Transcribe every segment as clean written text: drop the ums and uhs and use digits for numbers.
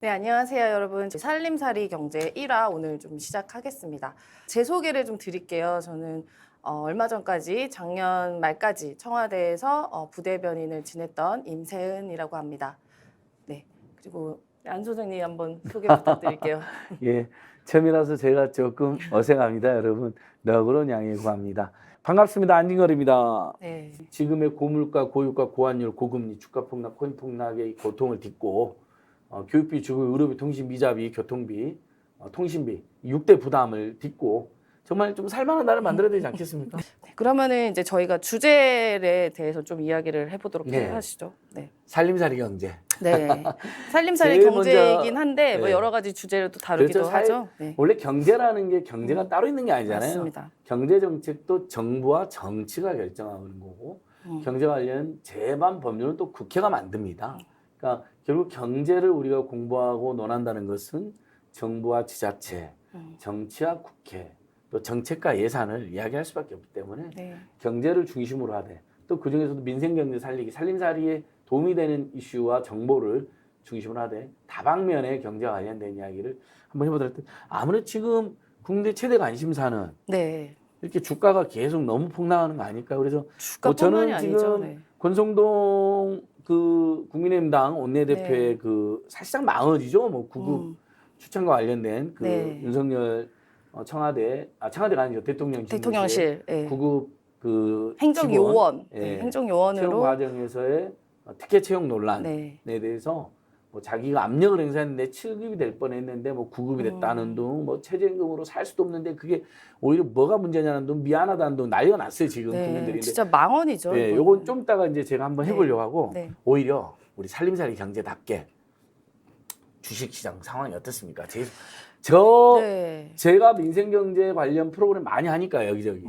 네, 안녕하세요, 여러분. 살림살이 경제 1화 오늘 좀 시작하겠습니다. 제 소개를 좀 드릴게요. 저는 얼마 전까지 작년 말까지 청와대에서 부대변인을 지냈던 임세은이라고 합니다. 네, 그리고 안 소장님 한번 소개 부탁드릴게요. 예, 처음이라서 제가 조금 어색합니다, 여러분. 너그러운 양해 구합니다. 반갑습니다, 안진걸입니다. 네, 지금의 고물가, 고유가, 고환율, 고금리, 주가 폭락, 코인 폭락의 고통을 딛고 교육비, 주거, 의료비, 통신비, 자비, 교통비, 통신비 6대 부담을 딛고 정말 좀 살만한 나라를 만들어야 되지 않겠습니까? 네, 그러면은 이제 저희가 주제에 대해서 좀 이야기를 해보도록 네. 하시죠. 네. 살림살이 경제. 네. 살림살이 제일 경제이긴 먼저, 한데 뭐 네. 여러 가지 주제를 또 다루기도 그렇죠. 하죠. 네. 원래 경제라는 게 경제가 따로 있는 게 아니잖아요. 맞습니다. 경제 정책도 정부와 정치가 결정하는 거고 경제 관련 제반 법률은 또 국회가 만듭니다. 그러니까 결국 경제를 우리가 공부하고 논한다는 것은 정부와 지자체, 정치와 국회, 또 정책과 예산을 이야기할 수밖에 없기 때문에 네. 경제를 중심으로 하되 또 그중에서도 민생경제 살리기, 살림살이에 도움이 되는 이슈와 정보를 중심으로 하되 다방면의 경제와 관련된 이야기를 한번 해보도록 할 때 아무래도 지금 국내 최대 관심사는 네. 이렇게 주가가 계속 너무 폭락하는 거 아닐까요? 그래서 주가뿐만이 저는 아니죠. 지금 네. 권성동 그 국민의힘당 원내대표의 네. 그 사실상 망언이죠. 뭐 구급 추천과 관련된 그 네. 윤석열 청와대가 아니죠. 대통령실 예. 구급 그 행정요원 직원, 네. 채용 행정요원으로 과정에서의 특혜 채용 논란에 네. 대해서 뭐 자기가 압력을 행사했는데 7급이 될 뻔했는데 뭐 9급이 됐다는 둥, 뭐 최저임금으로 살 수도 없는데 그게 오히려 뭐가 문제냐는 둥, 미안하다는 둥 난리가 났어요 지금 네. 국민들이. 진짜 망언이죠. 네, 요건 좀 이따가 이제 제가 한번 해보려고 하고 네. 오히려 우리 살림살이 경제답게 주식시장 상황이 어떻습니까? 네. 제가 민생경제 관련 프로그램 많이 하니까 여기저기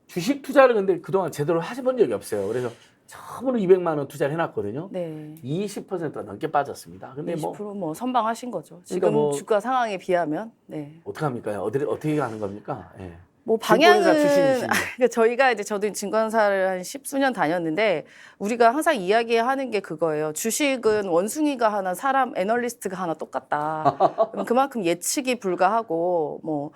주식 투자를 근데 그동안 제대로 해본 적이 없어요. 그래서 처음으로 200만 원 투자를 해놨거든요. 네. 20%가 넘게 빠졌습니다. 근데 20%뭐 선방하신 거죠. 지금 그러니까 뭐 주가 상황에 비하면 네. 어떡합니까? 어떻게 가는 겁니까? 예. 뭐 증권회사 방향은 출신이신데. 그러니까 저희가 이제 저도 증권사를 한 10수년 다녔는데 우리가 항상 이야기하는 게 그거예요. 주식은 원숭이가 하나 사람 애널리스트가 하나 똑같다. 그럼 그만큼 예측이 불가하고 뭐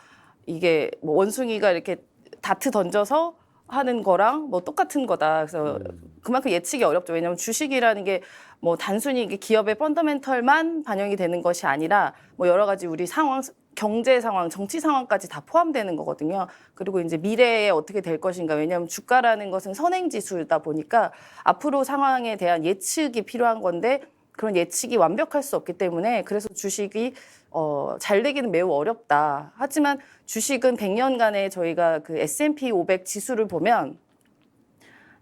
이게 뭐 원숭이가 이렇게 다트 던져서 하는 거랑 뭐 똑같은 거다. 그래서 그만큼 예측이 어렵죠. 왜냐하면 주식이라는 게 뭐 단순히 이게 기업의 펀더멘털만 반영이 되는 것이 아니라 뭐 여러 가지 우리 상황, 경제 상황, 정치 상황까지 다 포함되는 거거든요. 그리고 이제 미래에 어떻게 될 것인가. 왜냐하면 주가라는 것은 선행지수다 보니까 앞으로 상황에 대한 예측이 필요한 건데 그런 예측이 완벽할 수 없기 때문에 그래서 주식이 잘 되기는 매우 어렵다. 하지만 주식은 100년간의 저희가 그 S&P 500 지수를 보면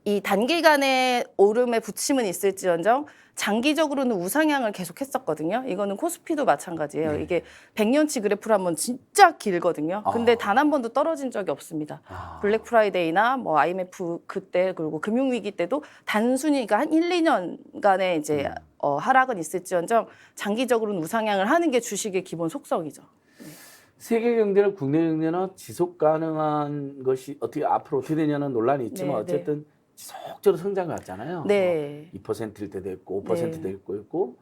이 단기간의 오름의 부침은 있을지언정 장기적으로는 우상향을 계속했었거든요. 이거는 코스피도 마찬가지예요. 네. 이게 100년치 그래프를 하면 진짜 길거든요. 근데 단 한 번도 떨어진 적이 없습니다. 블랙 프라이데이나 뭐 IMF 그때 그리고 금융위기 때도 단순히 그러니까 한 1, 2년간의 이제 하락은 있을지언정 장기적으로는 우상향을 하는 게 주식의 기본 속성이죠. 세계 경제나 국내 경제나 지속 가능한 것이 어떻게 앞으로 어떻게 되냐는 논란이 있지만 네, 어쨌든 지속적으로 성장을 왔잖아요. 네. 2%일 때도 있고 5%도 있고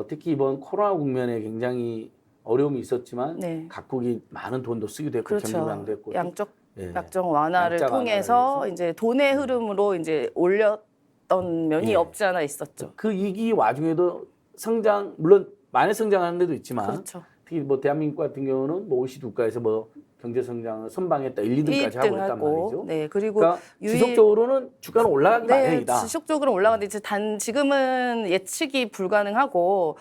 특히 이번 코로나 국면에 굉장히 어려움이 있었지만 네. 각국이 많은 돈도 쓰기도 했고 그렇죠. 경기도 했고 약정 완화를 양자 통해서 완화를 해서. 이제 돈의 흐름으로 이제 올렸던 면이 예. 없지 않아 있었죠. 그 위기 와중에도 성장 물론 많이 성장하는 데도 있지만 그렇죠. 특히 뭐 대한민국 같은 경우는 뭐 OECD 국가에서 뭐 경제 성장을 선방했다 1, 2등까지 하고 있단 말이죠. 네, 그리고 그러니까 지속적으로는 주가는 올라가기 마련이다. 지속적으로 올라가는데 이제 지금은 예측이 불가능하고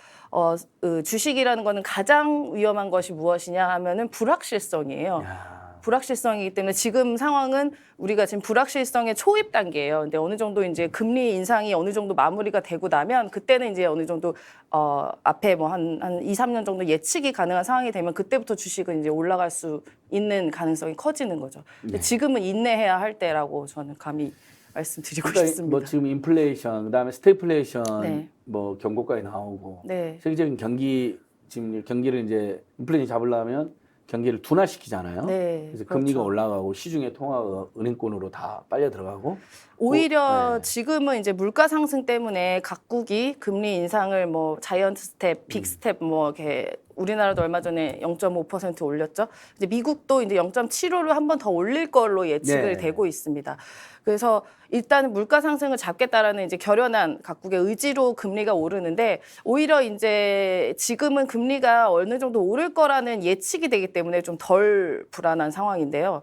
주식이라는 거는 가장 위험한 것이 무엇이냐 하면은 불확실성이에요. 야. 불확실성이기 때문에 지금 상황은 우리가 지금 불확실성의 초입 단계예요. 근데 어느 정도 이제 금리 인상이 어느 정도 마무리가 되고 나면 그때는 이제 어느 정도 앞에 뭐 한 2, 3년 정도 예측이 가능한 상황이 되면 그때부터 주식은 이제 올라갈 수 있는 가능성이 커지는 거죠. 근데 지금은 인내해야 할 때라고 저는 감히 말씀드리고 그러니까 싶습니다. 뭐 지금 인플레이션, 그다음에 스태플레이션 네. 뭐 경고까지 나오고 네. 세계적인 경기를 이제 인플레이션 잡으려면 경기를 둔화시키잖아요. 네, 그래서 그렇죠. 금리가 올라가고 시중의 통화가 은행권으로 다 빨려 들어가고 오히려 네. 지금은 이제 물가 상승 때문에 각국이 금리 인상을 뭐 자이언트 스텝, 빅 스텝 뭐 이렇게 우리나라도 얼마 전에 0.5% 올렸죠. 이제 미국도 이제 0.75를 한 번 더 올릴 걸로 예측을 네. 되고 있습니다. 그래서 일단은 물가 상승을 잡겠다라는 이제 결연한 각국의 의지로 금리가 오르는데 오히려 이제 지금은 금리가 어느 정도 오를 거라는 예측이 되기 때문에 좀 덜 불안한 상황인데요.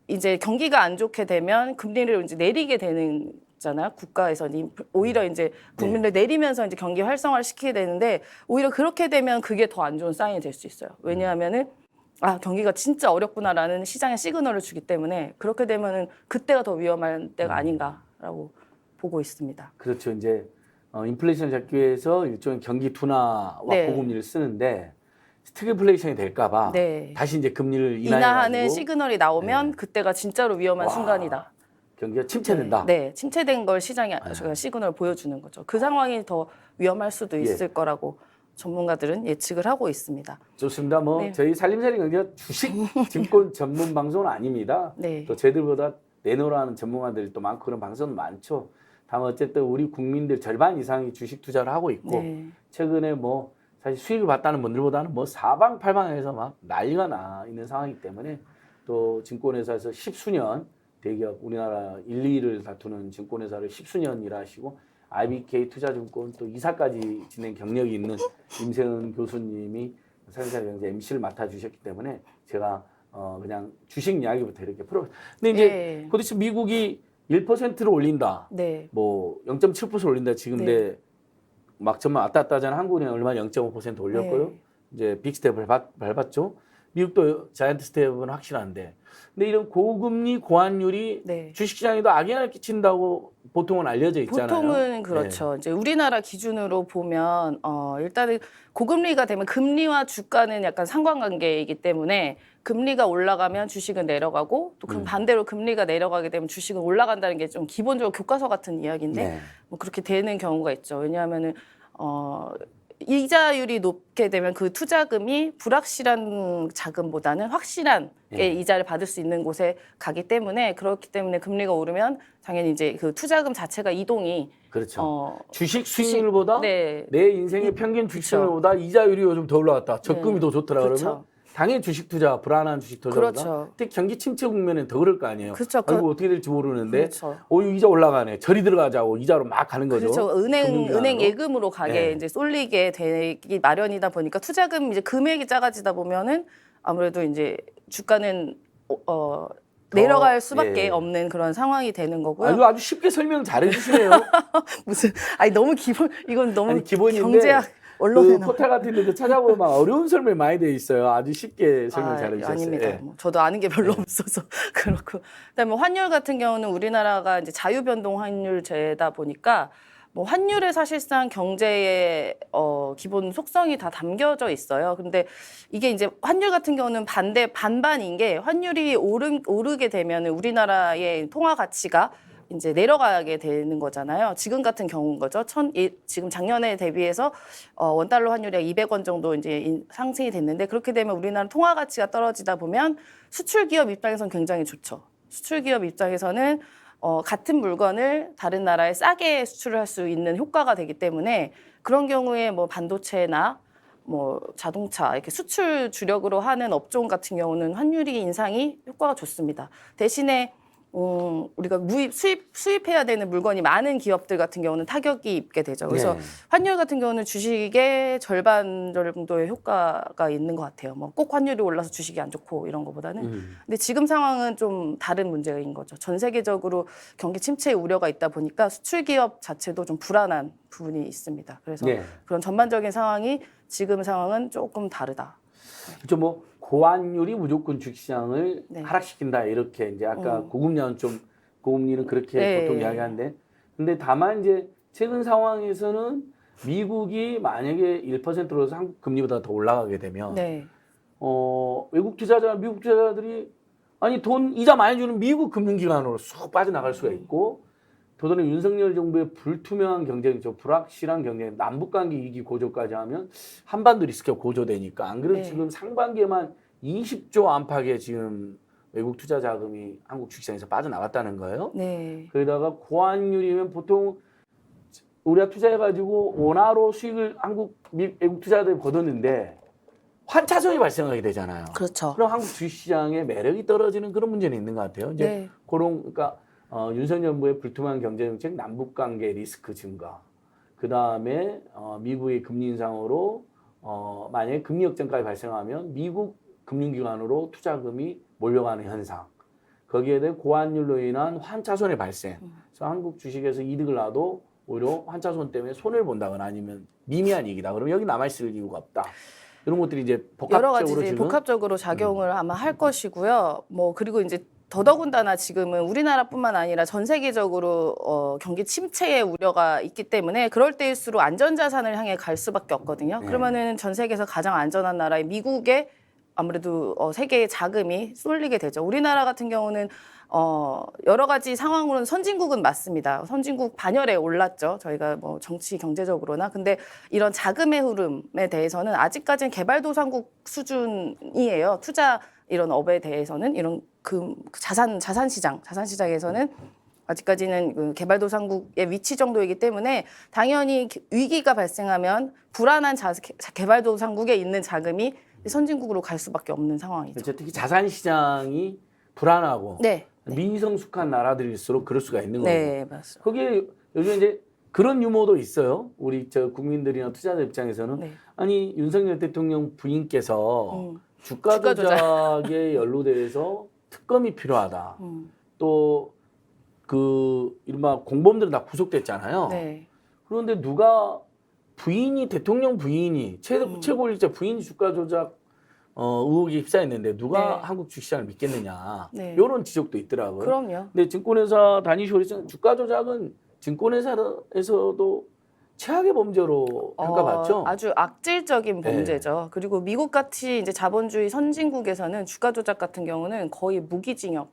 이제 경기가 안 좋게 되면 금리를 이제 내리게 되는 잖아요. 국가에서는 오히려 이제 국민을 내리면서 이제 경기 활성화를 시키게 되는데 오히려 그렇게 되면 그게 더 안 좋은 사인이 될 수 있어요. 왜냐하면은 아 경기가 진짜 어렵구나라는 시장에 시그널을 주기 때문에 그렇게 되면은 그때가 더 위험한 때가 아닌가라고 보고 있습니다. 그렇죠. 이제 인플레이션을 잡기 위해서 일종의 경기 둔화와 네. 고금리를 쓰는데 스태그플레이션이 될까봐 네. 다시 이제 금리를 인하하는 인하해가지고 시그널이 나오면 그때가 진짜로 위험한 와, 순간이다. 경기가 침체된다. 네, 침체된 걸 시장에 시그널을 보여주는 거죠. 그 상황이 더 위험할 수도 있을 거라고 전문가들은 예측을 하고 있습니다. 좋습니다. 뭐 네. 저희 살림살이 경제가 주식 증권 전문 방송은 아닙니다. 네. 또 저희들보다 내놓으라는 전문가들이 또 많고 그런 방송은 많죠. 다만 어쨌든 우리 국민들 절반 이상이 주식 투자를 하고 있고 네. 최근에 뭐 사실 수익을 봤다는 분들보다는 뭐 사방팔방에서 막 난리가 나 있는 상황이기 때문에 또 증권회사에서 십수년 대기업 우리나라 1, 2위를 다투는 증권회사를 십수년 일하시고 IBK 투자증권 또 이사까지 지낸 경력이 있는 임세은 교수님이 살림살이 경제 MC를 맡아주셨기 때문에 제가 그냥 주식 이야기부터 이렇게 풀어. 근데 이제 네. 도대체 미국이 1%를 올린다. 네. 뭐 0.7% 올린다. 지금 네. 내 막 정말 왔다 갔다 하잖아. 한국은 얼마 0.5% 올렸고요. 네. 이제 빅 스텝을 밟았죠. 미국도 자이언트 스텝은 확실한데. 근데 이런 고금리 고환율이 네. 주식시장에도 악영향을 끼친다고 보통은 알려져 있잖아요. 보통은 그렇죠. 이제 우리나라 기준으로 보면 일단은 고금리가 되면 금리와 주가는 약간 상관관계이기 때문에 금리가 올라가면 주식은 내려가고 또 반대로 금리가 내려가게 되면 주식은 올라간다는 게 좀 기본적으로 교과서 같은 이야기인데 네. 뭐 그렇게 되는 경우가 있죠. 왜냐하면은 이자율이 높게 되면 그 투자금이 불확실한 자금보다는 확실한 이자를 받을 수 있는 곳에 가기 때문에 그렇기 때문에 금리가 오르면 당연히 이제 그 투자금 자체가 이동이 그렇죠. 주식 수익률보다 네. 내 인생의 평균 주식 수익률보다 이자율이 요즘 더 올라갔다. 적금이 네. 더 좋더라 그렇죠. 그러면 당연히 주식 투자, 불안한 주식 투자보다 그렇죠. 특히 경기 침체 국면엔 더 그럴 거 아니에요. 그렇죠. 아이고 어떻게 될지 모르는데 그렇죠. 이자 올라가네. 저리 들어가자고 이자로 막 가는 거죠. 그렇죠. 은행 금융기관으로. 예금으로 가게 네. 이제 쏠리게 되기 마련이다 보니까 투자금 이제 금액이 작아지다 보면은 아무래도 이제 주가는 내려갈 수밖에 예. 없는 그런 상황이 되는 거고요. 아주 쉽게 설명 잘해 주시네요. 무슨 너무 이건 너무 아니, 기본인데 경제학 언론에 그 포털 같은 데도 찾아보면 막 어려운 설명이 많이 돼 있어요. 아주 쉽게 설명 잘해 주셨어요. 아닙니다. 예. 뭐 저도 아는 게 별로 없어서 그렇고. 그다음에 환율 같은 경우는 우리나라가 이제 자유변동 환율제다 보니까 뭐 환율에 사실상 경제의 기본 속성이 다 담겨져 있어요. 근데 이게 이제 환율 같은 경우는 반반인 게 환율이 오르게 되면 우리나라의 통화 가치가 이제 내려가게 되는 거잖아요. 지금 같은 경우인 거죠. 지금 작년에 대비해서 원달러 환율이 200원 정도 이제 상승이 됐는데 그렇게 되면 우리나라 통화 가치가 떨어지다 보면 수출 기업 입장에서는 굉장히 좋죠. 수출 기업 입장에서는 같은 물건을 다른 나라에 싸게 수출을 할 수 있는 효과가 되기 때문에 그런 경우에 뭐 반도체나 뭐 자동차 이렇게 수출 주력으로 하는 업종 같은 경우는 환율이 인상이 효과가 좋습니다. 대신에 우리가 수입해야 되는 물건이 많은 기업들 같은 경우는 타격이 입게 되죠. 그래서 네. 환율 같은 경우는 주식의 절반 정도의 효과가 있는 것 같아요. 뭐 꼭 환율이 올라서 주식이 안 좋고 이런 것보다는. 근데 지금 상황은 좀 다른 문제인 거죠. 전 세계적으로 경기 침체의 우려가 있다 보니까 수출 기업 자체도 좀 불안한 부분이 있습니다. 그래서 네. 그런 전반적인 상황이 지금 상황은 조금 다르다. 그렇죠. 뭐 고환율이 무조건 주식시장을 네. 하락시킨다 이렇게 이제 아까 고금리는 좀 고금리는 그렇게 네. 보통 이야기하는데 근데 다만 이제 최근 상황에서는 미국이 만약에 1%로서 한국 금리보다 더 올라가게 되면 네. 미국 투자자들이 아니 돈 이자 많이 주는 미국 금융기관으로 쑥 빠져나갈 수가 있고 더더는 윤석열 정부의 불투명한 경쟁이죠. 불확실한 경쟁, 남북관계 위기 고조까지 하면 한반도 리스크가 고조되니까 안 그래도 네. 지금 상반기에만 20조 안팎의 지금 외국 투자 자금이 한국 주식시장에서 빠져나갔다는 거예요. 네. 거기다가 고환율이면 보통 우리가 투자해가지고 원화로 수익을 외국 투자자들이 거뒀는데 환차손이 발생하게 되잖아요. 그렇죠. 그럼 한국 주식시장의 매력이 떨어지는 그런 문제는 있는 것 같아요. 이제 네. 그러니까 윤석열 정부의 불투명한 경제정책, 남북관계 리스크 증가, 그 다음에 미국의 금리 인상으로 만약에 금리 역전까지 발생하면 미국 금융기관으로 투자금이 몰려가는 현상, 거기에 대해 고환율로 인한 환차손의 발생. 그래서 한국 주식에서 이득을 놔도 오히려 환차손 때문에 손해를 본다거나 아니면 미미한 이익이다. 그러면 여기 남아있을 이유가 없다. 이런 것들이 이제 여러 가지 복합적으로 지금 복합적으로 작용을 아마 할 것이고요. 뭐 그리고 이제 더더군다나 지금은 우리나라뿐만 아니라 전 세계적으로 경기 침체의 우려가 있기 때문에 그럴 때일수록 안전자산을 향해 갈 수밖에 없거든요. 네. 그러면은 전 세계에서 가장 안전한 나라인 미국에 아무래도 세계의 자금이 쏠리게 되죠. 우리나라 같은 경우는 여러 가지 상황으로는 선진국은 맞습니다. 선진국 반열에 올랐죠. 저희가 뭐 정치 경제적으로나. 근데 이런 자금의 흐름에 대해서는 아직까지는 개발도상국 수준이에요. 투자 이런 업에 대해서는 이런 자산 시장에서는 아직까지는 그 개발도상국의 위치 정도이기 때문에 당연히 위기가 발생하면 불안한 개발도상국에 있는 자금이 선진국으로 갈 수밖에 없는 상황이죠. 그렇죠. 특히 자산 시장이 불안하고 네. 미성숙한 나라들일수록 그럴 수가 있는 거고. 네, 맞습니다. 거기에 요즘 이제 그런 유머도 있어요. 우리 국민들이나 투자자 입장에서는 네. 아니 윤석열 대통령 부인께서 주가 주가 조작. 조작에 연루돼서 특검이 필요하다. 또 그 이른바 공범들은 다 구속됐잖아요. 네. 그런데 누가 대통령 부인이 최고일자 부인이 주가 조작 의혹이 휩싸였는데 누가 네. 한국 주식시장을 믿겠느냐. 네. 이런 지적도 있더라고요. 그럼요. 근데 증권회사 다니시오리스는 주가 조작은 증권회사에서도 최악의 범죄로 평가받죠. 아주 악질적인 네. 범죄죠. 그리고 미국 같이 이제 자본주의 선진국에서는 주가 조작 같은 경우는 거의 무기징역에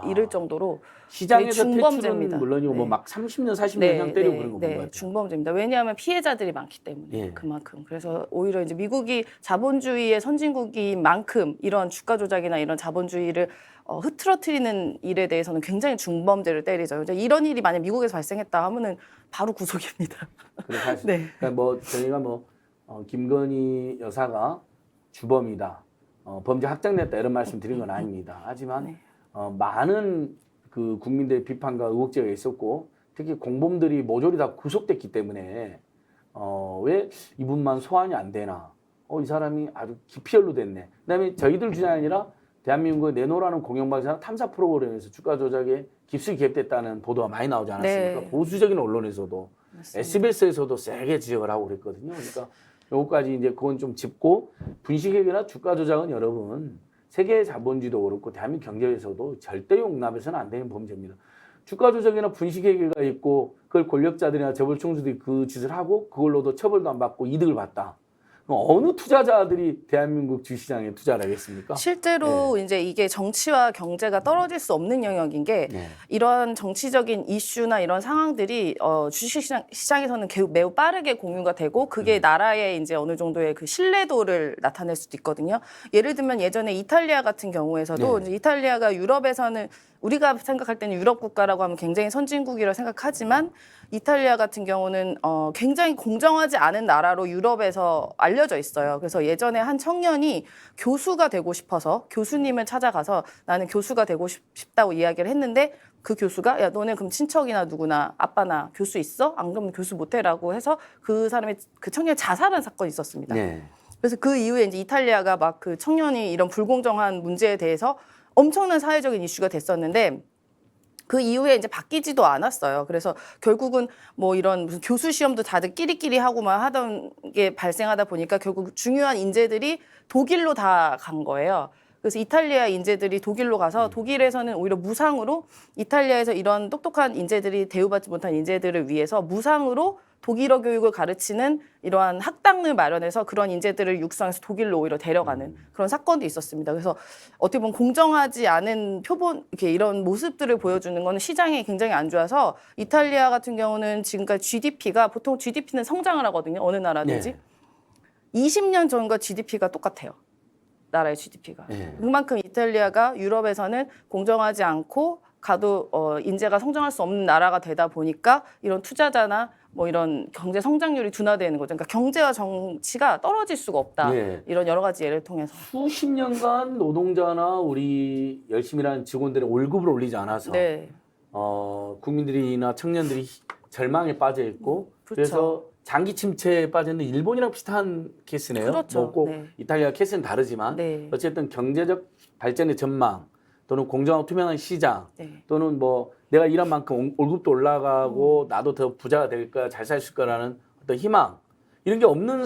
이를 정도로 시장에서 중범죄입니다. 퇴출은 물론이고 네. 뭐 막 30년, 40년 형 때리고 그런 거 본 것 같아요. 중범죄입니다. 왜냐하면 피해자들이 많기 때문에 예. 그만큼. 그래서 오히려 이제 미국이 자본주의의 선진국인 만큼 이런 주가 조작이나 이런 자본주의를 흐트러뜨리는 일에 대해서는 굉장히 중범죄를 때리죠. 이제 이런 일이 만약 미국에서 발생했다 하면은 바로 구속입니다. 그래서 사실 네. 그러니까 뭐 저희가 김건희 여사가 주범이다, 범죄 확정됐다 이런 말씀 드린 건 아닙니다. 하지만 네. 많은 그 국민들의 비판과 의혹제가 있었고 특히 공범들이 모조리 다 구속됐기 때문에 왜 이분만 소환이 안 되나? 이 사람이 아주 깊이 연루됐네. 그다음에 저희들 주장이 아니라 대한민국의 내노라는 공영방송 탐사 프로그램에서 주가 조작에 깊숙이 개입됐다는 보도가 많이 나오지 않았습니까? 네. 보수적인 언론에서도 맞습니다. SBS에서도 세게 지적을 하고 그랬거든요. 그러니까 요거까지 이제 그건 좀 짚고 분식회계나 주가 조작은 여러분 세계 자본주의도 그렇고 대한민국 경제에서도 절대 용납해서는 안 되는 범죄입니다. 주가 조작이나 분식회계가 있고 그걸 권력자들이나 재벌 총수들이 그 짓을 하고 그걸로도 처벌도 안 받고 이득을 봤다. 어느 투자자들이 대한민국 주식시장에 투자를 하겠습니까? 실제로 이제 이게 정치와 경제가 떨어질 수 없는 영역인 게 네. 이런 정치적인 이슈나 이런 상황들이 주식시장에서는 매우 빠르게 공유가 되고 그게 나라의 이제 어느 정도의 그 신뢰도를 나타낼 수도 있거든요. 예를 들면 예전에 이탈리아 같은 경우에서도 네. 이제 이탈리아가 유럽에서는 우리가 생각할 때는 유럽 국가라고 하면 굉장히 선진국이라고 생각하지만 이탈리아 같은 경우는 굉장히 공정하지 않은 나라로 유럽에서 알려져 있어요. 그래서 예전에 한 청년이 교수가 되고 싶어서 교수님을 찾아가서 나는 교수가 되고 싶다고 이야기를 했는데 그 교수가 야 너네 그럼 친척이나 누구나 아빠나 교수 있어? 안 그러면 교수 못해라고 해서 그 청년이 자살한 사건이 있었습니다. 네. 그래서 그 이후에 이제 이탈리아가 막 그 청년이 이런 불공정한 문제에 대해서 엄청난 사회적인 이슈가 됐었는데 그 이후에 이제 바뀌지도 않았어요. 그래서 결국은 뭐 이런 무슨 교수 시험도 다들 끼리끼리 하고만 하던 게 발생하다 보니까 결국 중요한 인재들이 독일로 다 간 거예요. 그래서 이탈리아 인재들이 독일로 가서 독일에서는 오히려 무상으로 이탈리아에서 이런 똑똑한 인재들이 대우받지 못한 인재들을 위해서 무상으로 독일어 교육을 가르치는 이러한 학당을 마련해서 그런 인재들을 육성해서 독일로 오히려 데려가는 그런 사건도 있었습니다. 그래서 어떻게 보면 공정하지 않은 표본 이렇게 이런 모습들을 보여주는 거는 시장이 굉장히 안 좋아서 이탈리아 같은 경우는 지금까지 GDP가 보통 GDP는 성장을 하거든요. 어느 나라든지. 네. 20년 전과 GDP가 똑같아요. 나라의 GDP가. 예. 그만큼 이탈리아가 유럽에서는 공정하지 않고 가도 인재가 성장할 수 없는 나라가 되다 보니까 이런 투자자나 뭐 이런 경제 성장률이 둔화되는 거죠. 그러니까 경제와 정치가 떨어질 수가 없다. 예. 이런 여러 가지 예를 통해서. 수십 년간 노동자나 우리 열심히 일하는 직원들의 월급을 올리지 않아서 네. 국민들이나 청년들이 절망에 빠져 있고 그렇죠. 그래서 장기 침체에 빠졌는데 일본이랑 비슷한 케이스네요. 그렇죠. 뭐 꼭 네. 이탈리아 케이스는 다르지만 네. 어쨌든 경제적 발전의 전망 또는 공정하고 투명한 시장 네. 또는 뭐 내가 일한 만큼 월급도 올라가고 나도 더 부자가 될 거야 잘 살 수 있을 거라는 어떤 희망 이런 게 없는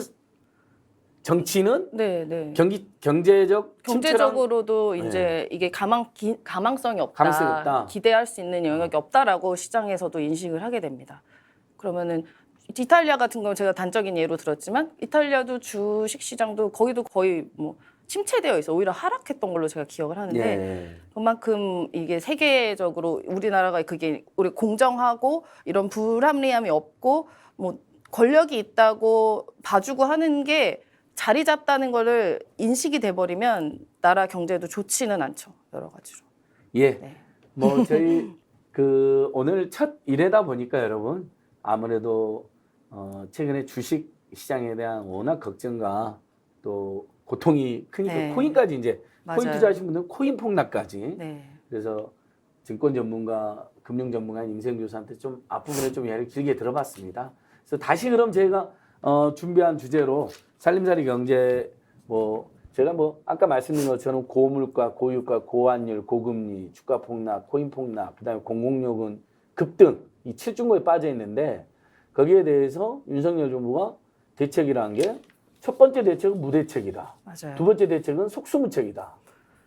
정치는 네, 네. 경제적 침체랑 경제적으로도 이제 이게 가망성이 없다. 가망성이 없다. 기대할 수 있는 영역이 없다라고 시장에서도 인식을 하게 됩니다. 그러면은 이탈리아 같은 경우 제가 단적인 예로 들었지만 이탈리아도 주식 시장도 거기도 거의 뭐 침체되어 있어. 오히려 하락했던 걸로 제가 기억을 하는데 예. 그만큼 이게 세계적으로 우리나라가 그게 우리 공정하고 이런 불합리함이 없고 뭐 권력이 있다고 봐주고 하는 게 자리 잡다는 거를 인식이 돼버리면 나라 경제도 좋지는 않죠. 여러 가지로. 예. 네. 뭐 저희 오늘 첫 일회다 보니까 여러분 아무래도 최근에 주식 시장에 대한 워낙 걱정과 또 고통이 크니까 네. 코인까지 이제 코인 맞아요. 투자하신 분들은 코인 폭락까지 네. 그래서 증권 전문가, 금융 전문가인 임생 교수한테 좀 앞부분에 좀 이야기를 길게 들어봤습니다. 그래서 다시 그럼 제가 준비한 주제로 살림살이 경제 뭐 제가 뭐 아까 말씀드린 것처럼 고물가, 고유가, 고환율, 고금리, 주가 폭락, 코인 폭락, 그다음에 공공요금 급등 이 7중고에 빠져 있는데 거기에 대해서 윤석열 정부가 대책이라는 게 첫 번째 대책은 무대책이다. 맞아요. 두 번째 대책은 속수무책이다.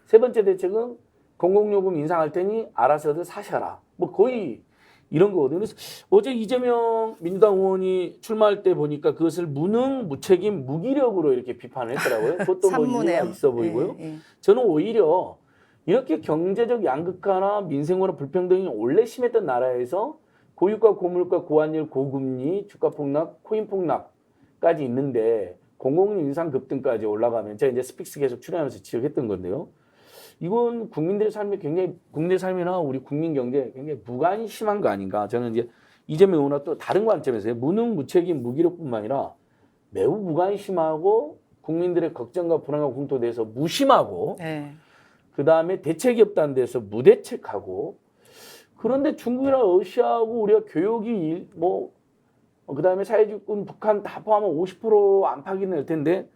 세 번째 대책은 공공요금 인상할 테니 알아서들 사셔라. 뭐 거의 이런 거거든요. 그래서 어제 이재명 민주당 의원이 출마할 때 보니까 그것을 무능, 무책임, 무기력으로 이렇게 비판을 했더라고요. 그것도 뭐 이유가 산문해요. 있어 보이고요. 예, 예. 저는 오히려 이렇게 경제적 양극화나 민생화나 불평등이 원래 심했던 나라에서 고유가, 고물가, 고환율, 고금리, 주가 폭락, 코인 폭락까지 있는데 공공요금 인상 급등까지 올라가면 제가 이제 스픽스 계속 출연하면서 지적했던 건데요. 이건 국민들의 삶에 굉장히 국민의 삶이나 우리 국민 경제에 굉장히 무관심한 거 아닌가. 저는 이제 이재명 의원과 또 다른 관점에서요. 무능, 무책임, 무기력뿐만 아니라 매우 무관심하고 국민들의 걱정과 불안과 공통에 대해서 무심하고 네. 그다음에 대책이 없다는 데서 무대책하고 그런데 중국이나 러시아하고 우리가 교역이 그다음에 사회주권 북한 다 포함하면 50% 안팎이 될 텐데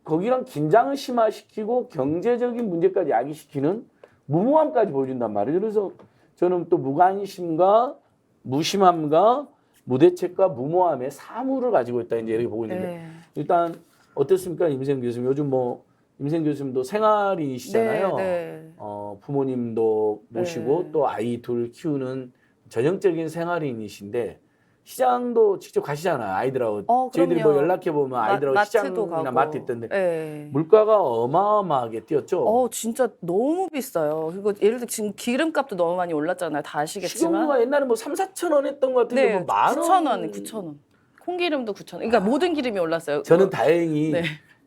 거기랑 긴장을 심화시키고 경제적인 문제까지 야기시키는 무모함까지 보여준단 말이에요. 그래서 저는 또 무관심과 무심함과 무대책과 무모함의 사물을 가지고 있다 이제 이렇게 보고 있는데 네. 일단 어떻습니까, 임생 교수님? 요즘 뭐 임생 교수님도 생활인이시잖아요. 네, 네. 부모님도 모시고 네. 또 아이 둘 키우는 전형적인 생활인이신데 시장도 직접 가시잖아요, 아이들하고. 저희들이 뭐 그럼요. 연락해 보면 아이들하고 마트도 시장이나 가고. 마트 있던데 네. 물가가 어마어마하게 뛰었죠. 진짜 너무 비싸요. 그리고 예를 들어 지금 기름값도 너무 많이 올랐잖아요. 다 아시겠지만. 식용유가 옛날에 뭐 3, 4천 원 했던 것 같은데 네, 뭐 만 원. 9,000원, 9,000원. 콩기름도 9,000원. 그러니까 모든 기름이 올랐어요. 저는 다행히 네.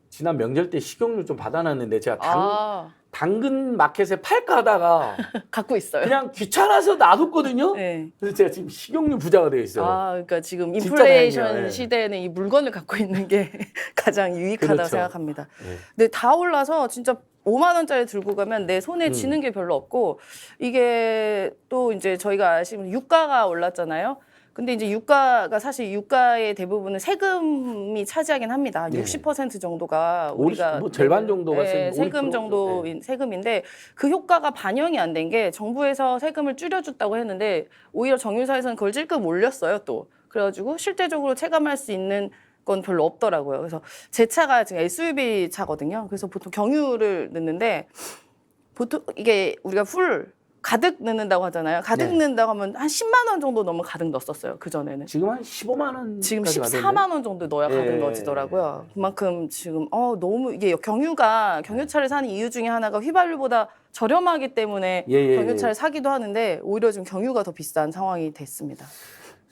지난 명절 때 식용유 좀 받아놨는데 제가 당근 마켓에 팔까 하다가 갖고 있어요. 그냥 귀찮아서 놔뒀거든요. 네. 그래서 제가 지금 식용유 부자가 되어 있어요. 그러니까 지금 진짜 인플레이션 다행이에요. 예. 시대에는 이 물건을 갖고 있는 게 가장 유익하다고 그렇죠. 생각합니다. 네. 근데 다 올라서 진짜 5만 원짜리 들고 가면 내 손에 쥐는 게 별로 없고 이게 또 이제 저희가 아시면 유가가 올랐잖아요. 근데 이제 유가가 사실 유가의 대부분은 세금이 차지하긴 합니다. 네. 60% 정도가 우리가 뭐 절반 정도가 세금 50%? 정도인 세금인데 그 효과가 반영이 안 된 게 정부에서 세금을 줄여줬다고 했는데 오히려 정유사에서는 그걸 찔끔 올렸어요 또. 그래가지고 실제적으로 체감할 수 있는 건 별로 없더라고요. 그래서 제 차가 지금 SUV 차거든요. 그래서 보통 경유를 넣는데 보통 이게 우리가 풀 가득 넣는다고 하잖아요. 가득 네. 넣는다고 하면 한 10만 원 정도 넘으면 가득 넣었었어요. 그전에는. 지금 한 15만 원. 지금 14만 원 정도 넣어야 가득 예. 넣어지더라고요. 그만큼 지금 너무 이게 경유차를 사는 이유 중에 하나가 휘발유보다 저렴하기 때문에 예. 경유차를 사기도 하는데 오히려 지금 경유가 더 비싼 상황이 됐습니다.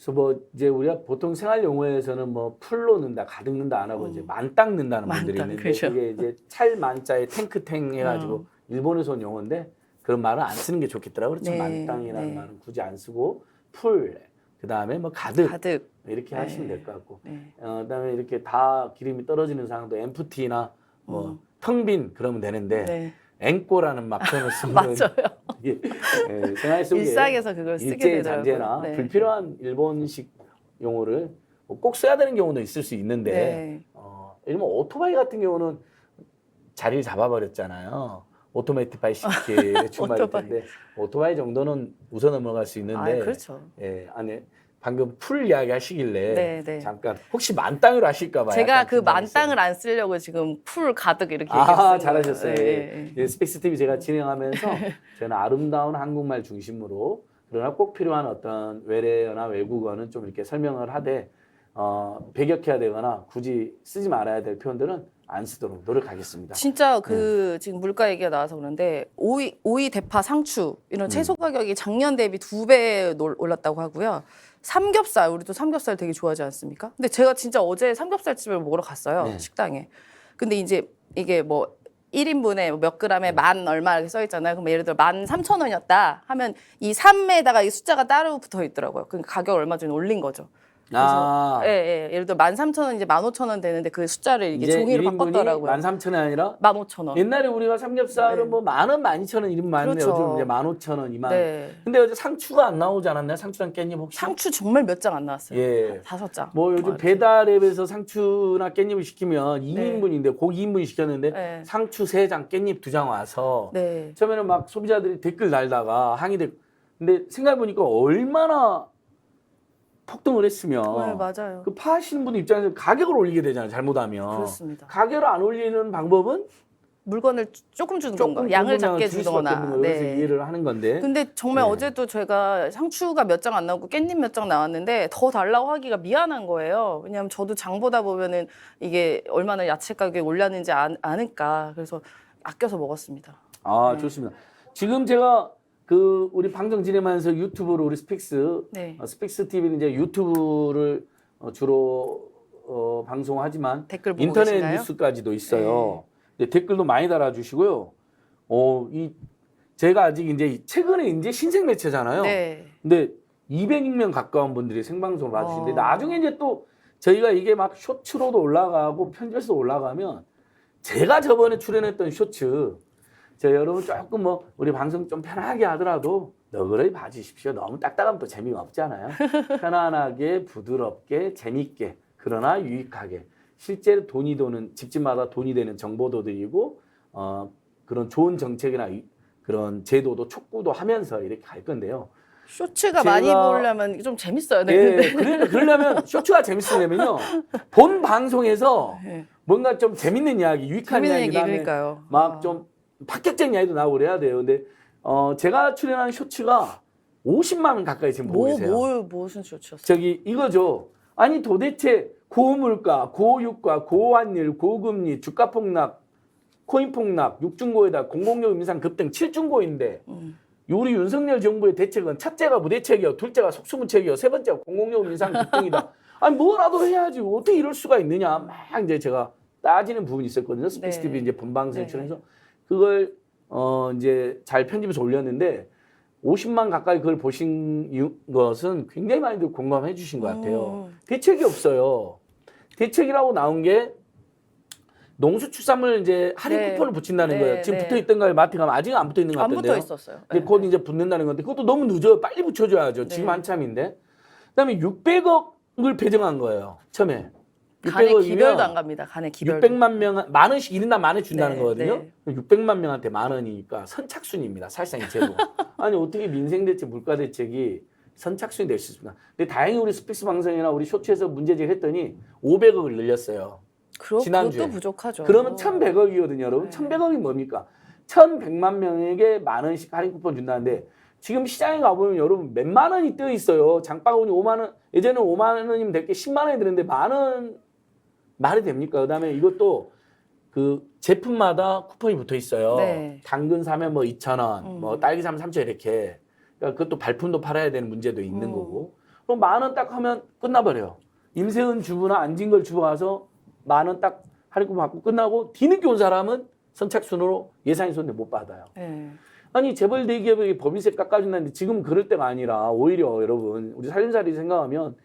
그래서 뭐 이제 우리가 보통 생활 용어에서는 뭐 풀로 넣는다, 가득 넣는다 안 하고 이제 만땅 넣는다는 분들이 만땅, 있는데 그죠. 그게 이제 찰 만자에 탱크탱 해가지고 일본에서 온 용어인데 그런 말은 안 쓰는 게 좋겠더라고요. 그렇죠. 네, 만땅이라는 네. 말은 굳이 안 쓰고 풀, 그 다음에 뭐 가득, 가득. 이렇게 네. 하시면 될 것 같고 네. 그다음에 이렇게 다 기름이 떨어지는 상황도 empty나 뭐 텅 빈 그러면 되는데 네. 앵꼬라는 막 표현을 쓰면 맞아요. 이게 생활 속에 일상에서 그걸 쓰게 일제 되더라고요. 잔재나 네. 불필요한 일본식 용어를 뭐꼭 써야 되는 경우도 있을 수 있는데 네. 예를 들면 오토바이 같은 경우는 자리를 잡아버렸잖아요. 오토매틱 바이시클의 출발일 오토바이. 텐데 오토바이 정도는 웃어 넘어갈 수 있는데 그렇죠. 안에 방금 풀 이야기 하시길래 네, 네. 잠깐 혹시 만땅으로 하실까 봐요. 제가 약간 그 긴장했어요. 만땅을 안 쓰려고 지금 풀 가득 이렇게 얘기했어요. 잘하셨어요. 네. 스픽스 TV 제가 진행하면서 저는 아름다운 한국말 중심으로 그러나 꼭 필요한 어떤 외래어나 외국어는 좀 이렇게 설명을 하되 배격해야 되거나 굳이 쓰지 말아야 될 표현들은 안 쓰도록 노력하겠습니다. 진짜 지금 물가 얘기가 나와서 그런데 오이, 대파, 상추 이런 채소 가격이 작년 대비 2배 올랐다고 하고요. 삼겹살, 우리도 삼겹살 되게 좋아하지 않습니까? 근데 제가 진짜 어제 삼겹살집을 먹으러 갔어요. 네. 식당에. 근데 이제 이게 뭐 1인분에 몇 그램에 만 얼마 이렇게 써 있잖아요. 그럼 예를 들어 13,000원이었다 하면 이 3에다가 이 숫자가 따로 붙어 있더라고요. 그러니까 가격을 얼마 전에 올린 거죠. 그래서 예를 들어 13,000원 이제 15,000원 되는데 그 숫자를 이게 종이로 바꿨더라고요. 13,000원이 아니라 15,000원. 옛날에 우리가 삼겹살은 네. 뭐 10,000원, 12,000원 이름 많은데 그렇죠. 요즘 이제 15,000원, 20,000원. 네. 근데 어제 상추가 안 나오지 않았나요? 상추랑 깻잎 혹시? 상추 정말 몇 장 안 나왔어요. 예. 5장. 뭐 요즘 배달앱에서 상추나 깻잎을 시키면 2인분인데 고기 2인분 시켰는데 네. 상추 3장, 깻잎 2장 와서 네. 처음에는 막 소비자들이 댓글 달다가 항의들 근데 생각해보니까 얼마나 폭등을 했으면 네, 맞아요. 그 파시는 분 입장에서 가격을 올리게 되잖아요. 잘못하면. 그렇습니다. 가격을 안 올리는 방법은 물건을 조금 주는 조금 건가? 양을 조금이나마 작게 줄 수밖에 없는 주거나. 거예요. 그래서 이해를 하는 건데. 근데 정말 네. 어제도 제가 상추가 몇 장 안 나오고 깻잎 몇 장 나왔는데 더 달라고 하기가 미안한 거예요. 왜냐하면 저도 장 보다 보면은 이게 얼마나 야채 가격이 올랐는지 아니까 그래서 아껴서 먹었습니다. 네. 좋습니다. 지금 제가 우리 방송 진행하면서 유튜브로 우리 스픽스, 네. 스픽스 TV는 이제 유튜브를 주로 방송하지만 댓글 보고 인터넷 계신가요? 뉴스까지도 있어요. 네, 댓글도 많이 달아주시고요. 제가 아직 이제 최근에 이제 신생 매체잖아요. 네. 근데 200명 가까운 분들이 생방송을 봐주시는데 어. 나중에 이제 또 저희가 이게 막 쇼츠로도 올라가고 편집해서 올라가면 제가 저번에 출연했던 쇼츠 여러분 조금 뭐 우리 방송 좀 편하게 하더라도 너그러이 봐주십시오. 너무 딱딱하면 또 재미가 없잖아요. 편안하게 부드럽게 재밌게 그러나 유익하게 실제로 돈이 도는 집집마다 돈이 되는 정보도 드리고 그런 좋은 정책이나 그런 제도도 촉구도 하면서 이렇게 갈 건데요. 쇼츠가 많이 보려면 좀 재밌어야 예, 되는데. 그러려면 쇼츠가 재밌으려면요. 본 방송에서 네. 뭔가 좀 재밌는 이야기, 유익한 재밌는 이야기, 얘기 그다음에 그러니까요. 막 좀 파격적인 이야기도 나오고 그래야 돼요. 근데 제가 출연한 쇼츠가 50만 원 가까이 지금 보고 계세요. 무슨 쇼츠였어요? 저기 이거죠. 아니 도대체 고물가, 고유가, 고환율, 고금리, 주가 폭락, 코인 폭락, 6중고에다 공공요금 인상 급등 7중고인데 우리 윤석열 정부의 대책은 첫째가 무대책이요, 둘째가 속수무책이요, 세 번째가 공공요금 인상 급등이다. 아니 뭐라도 해야지 어떻게 이럴 수가 있느냐 막 이제 제가 따지는 부분이 있었거든요. 스픽스 TV 이제 본방송 출연해서 그걸 이제 잘 편집해서 올렸는데 50만 가까이 그걸 보신 것은 굉장히 많이들 공감해 주신 것 같아요. 대책이 없어요. 대책이라고 나온 게 농수축산물 이제 할인 쿠폰을 붙인다는 거예요. 지금 붙어 있던가요? 마트 가면 아직 안 붙어 있는 것 같은데요. 안 붙어 있었어요. 근데 곧 이제 붙는다는 건데 그것도 너무 늦어요. 빨리 붙여줘야죠. 지금 한참인데. 그다음에 600억을 배정한 거예요. 처음에. 간에 600억이면 기별도 안 갑니다. 간에 기별도. 600만 명, 만 원씩 1인당 만 원 준다는 네, 거거든요. 600만 명한테 만 원이니까 선착순입니다. 사실상 이 제도. 아니 어떻게 민생대책, 물가대책이 선착순이 될 수 있습니까? 근데 다행히 우리 스픽스 방송이나 우리 쇼츠에서 문제제기를 했더니 500억을 늘렸어요. 지난주에. 그것도 부족하죠. 그러면 1,100억이거든요, 여러분. 1,100억이 뭡니까? 1,100만 명에게 만 원씩 할인 쿠폰 준다는데 지금 시장에 가보면 여러분 몇만 원이 뜨여 있어요. 장바구니 5만 원, 예전에 5만 원이면 될 게 10만 원이 드는데 만 원 말이 됩니까? 그다음에 이것도 그 제품마다 쿠폰이 붙어 있어요. 네. 당근 사면 뭐 2,000원, 뭐 딸기 사면 3,000원 이렇게. 그러니까 그것도 발품도 팔아야 되는 문제도 있는 거고. 그럼 10,000원 딱 하면 끝나버려요. 임세은 주부나 안진걸 주부가 가서 10,000원 딱 할인권 받고 끝나고 뒤늦게 온 사람은 선착순으로 예산이 줬는데 못 받아요. 네. 아니 재벌 대기업이 법인세 깎아준다는데 지금 그럴 때가 아니라 오히려 여러분 우리 살림살이 생각하면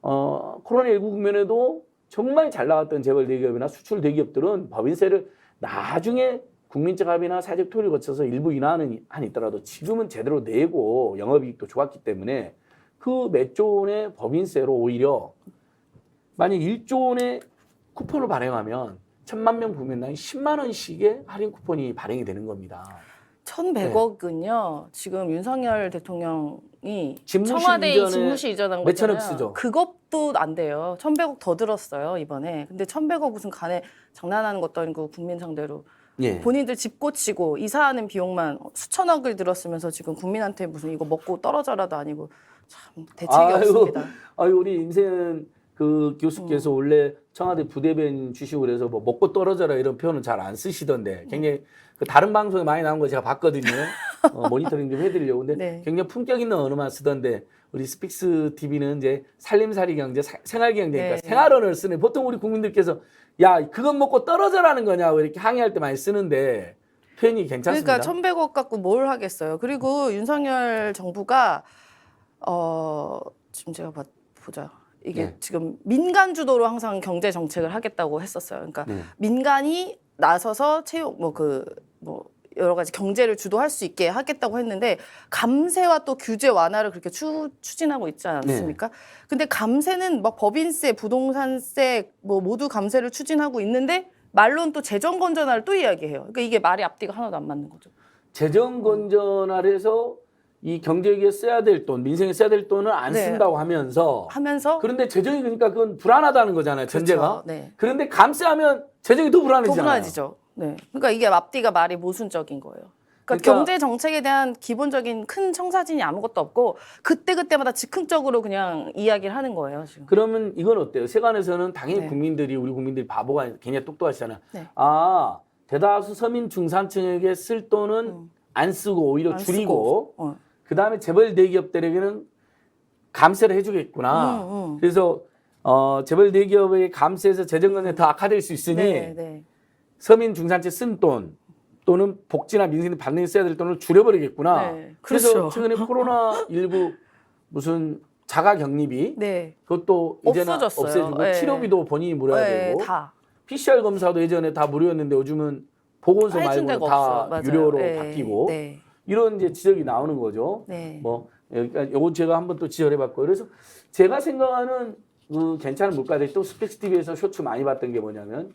코로나19 국면에도 정말 잘 나갔던 재벌 대기업이나 수출 대기업들은 법인세를 나중에 국민적 합의나 사적 토의를 거쳐서 일부 인하는 한 있더라도 지금은 제대로 내고 영업이익도 좋았기 때문에 그 몇 조 원의 법인세로 오히려 만약 1조 원의 쿠폰을 발행하면 1,000만 명 국민당 10만 원씩의 할인 쿠폰이 발행이 되는 겁니다. 1,100억은요. 지금 윤석열 대통령이 집무실 청와대에 이전에 집무실 이전한 몇천억 거잖아요. 쓰죠. 그것도 안 돼요. 1,100억 더 들었어요 이번에. 근데 1,100억 무슨 간에 장난하는 것도 아니고 국민 상대로 예. 본인들 집 고치고 이사하는 비용만 수천억을 들었으면서 지금 국민한테 무슨 이거 먹고 떨어져라도 아니고 참 대책이 없습니다. 아유 우리 임세은 그 교수께서 원래 청와대 부대변인 주시고 그래서 뭐 먹고 떨어져라 이런 표현은 잘 안 쓰시던데 굉장히 그 다른 방송에 많이 나온 거 제가 봤거든요. 모니터링 좀 해드리려고. 근데 네. 굉장히 품격 있는 언어만 쓰던데 우리 스픽스 TV는 이제 살림살이 경제, 생활 경제니까 네. 생활 언어를 쓰네. 보통 우리 국민들께서 야 그건 먹고 떨어져라는 거냐고 이렇게 항의할 때 많이 쓰는데 표현이 괜찮습니다. 그러니까 1,100억 갖고 뭘 하겠어요. 그리고 윤석열 정부가 지금 제가 보자. 이게 네. 지금 민간 주도로 항상 경제 정책을 하겠다고 했었어요. 그러니까 네. 민간이 나서서 채용 여러 가지 경제를 주도할 수 있게 하겠다고 했는데 감세와 또 규제 완화를 그렇게 추진하고 있지 않습니까? 네. 근데 감세는 막 법인세, 부동산세 모두 감세를 추진하고 있는데 말로는 또 재정 건전화를 또 이야기해요. 그러니까 이게 말이 앞뒤가 하나도 안 맞는 거죠. 재정 건전화를 해서 이 경제에 써야 될 돈, 민생에 써야 될 돈을 안 네. 쓴다고 하면서 그런데 재정이 그러니까 그건 불안하다는 거잖아요. 전제가. 그렇죠. 네. 그런데 감세하면 재정이 더 더 불안해지잖아요. 불안해지죠. 네. 그러니까 이게 앞뒤가 말이 모순적인 거예요. 그러니까 경제 정책에 대한 기본적인 큰 청사진이 아무것도 없고 그때마다 즉흥적으로 그냥 이야기를 하는 거예요, 지금. 그러면 이건 어때요? 세관에서는 당연히 네. 우리 국민들이 바보가 굉장히 똑똑하시잖아요. 네. 대다수 서민 중산층에게 쓸 돈은 안 쓰고 오히려 안 줄이고 쓰고. 그다음에 재벌 대기업들에게는 감세를 해주겠구나. 그래서 재벌 대기업의 감세에서 재정 건전이 더 악화될 수 있으니 네. 서민 중산층 쓴 돈 또는 복지나 민생이 받는 써야 될 돈을 줄여버리겠구나. 네, 그래서 그렇죠. 최근에 코로나19 무슨 자가격리비 네. 그것도 이제는 없어졌어요. 없애주고 네. 치료비도 본인이 물어야 네, 되고 다. PCR 검사도 예전에 다 무료였는데 요즘은 보건소 해준 말고 데가 다 없어요. 맞아요. 유료로 네. 바뀌고 네. 이런 이제 지적이 나오는 거죠. 네. 뭐 그러니까 요거 제가 한번 또 지적해봤고요. 그래서 제가 생각하는 그 괜찮은 물가대 또 스픽스 TV에서 쇼츠 많이 봤던 게 뭐냐면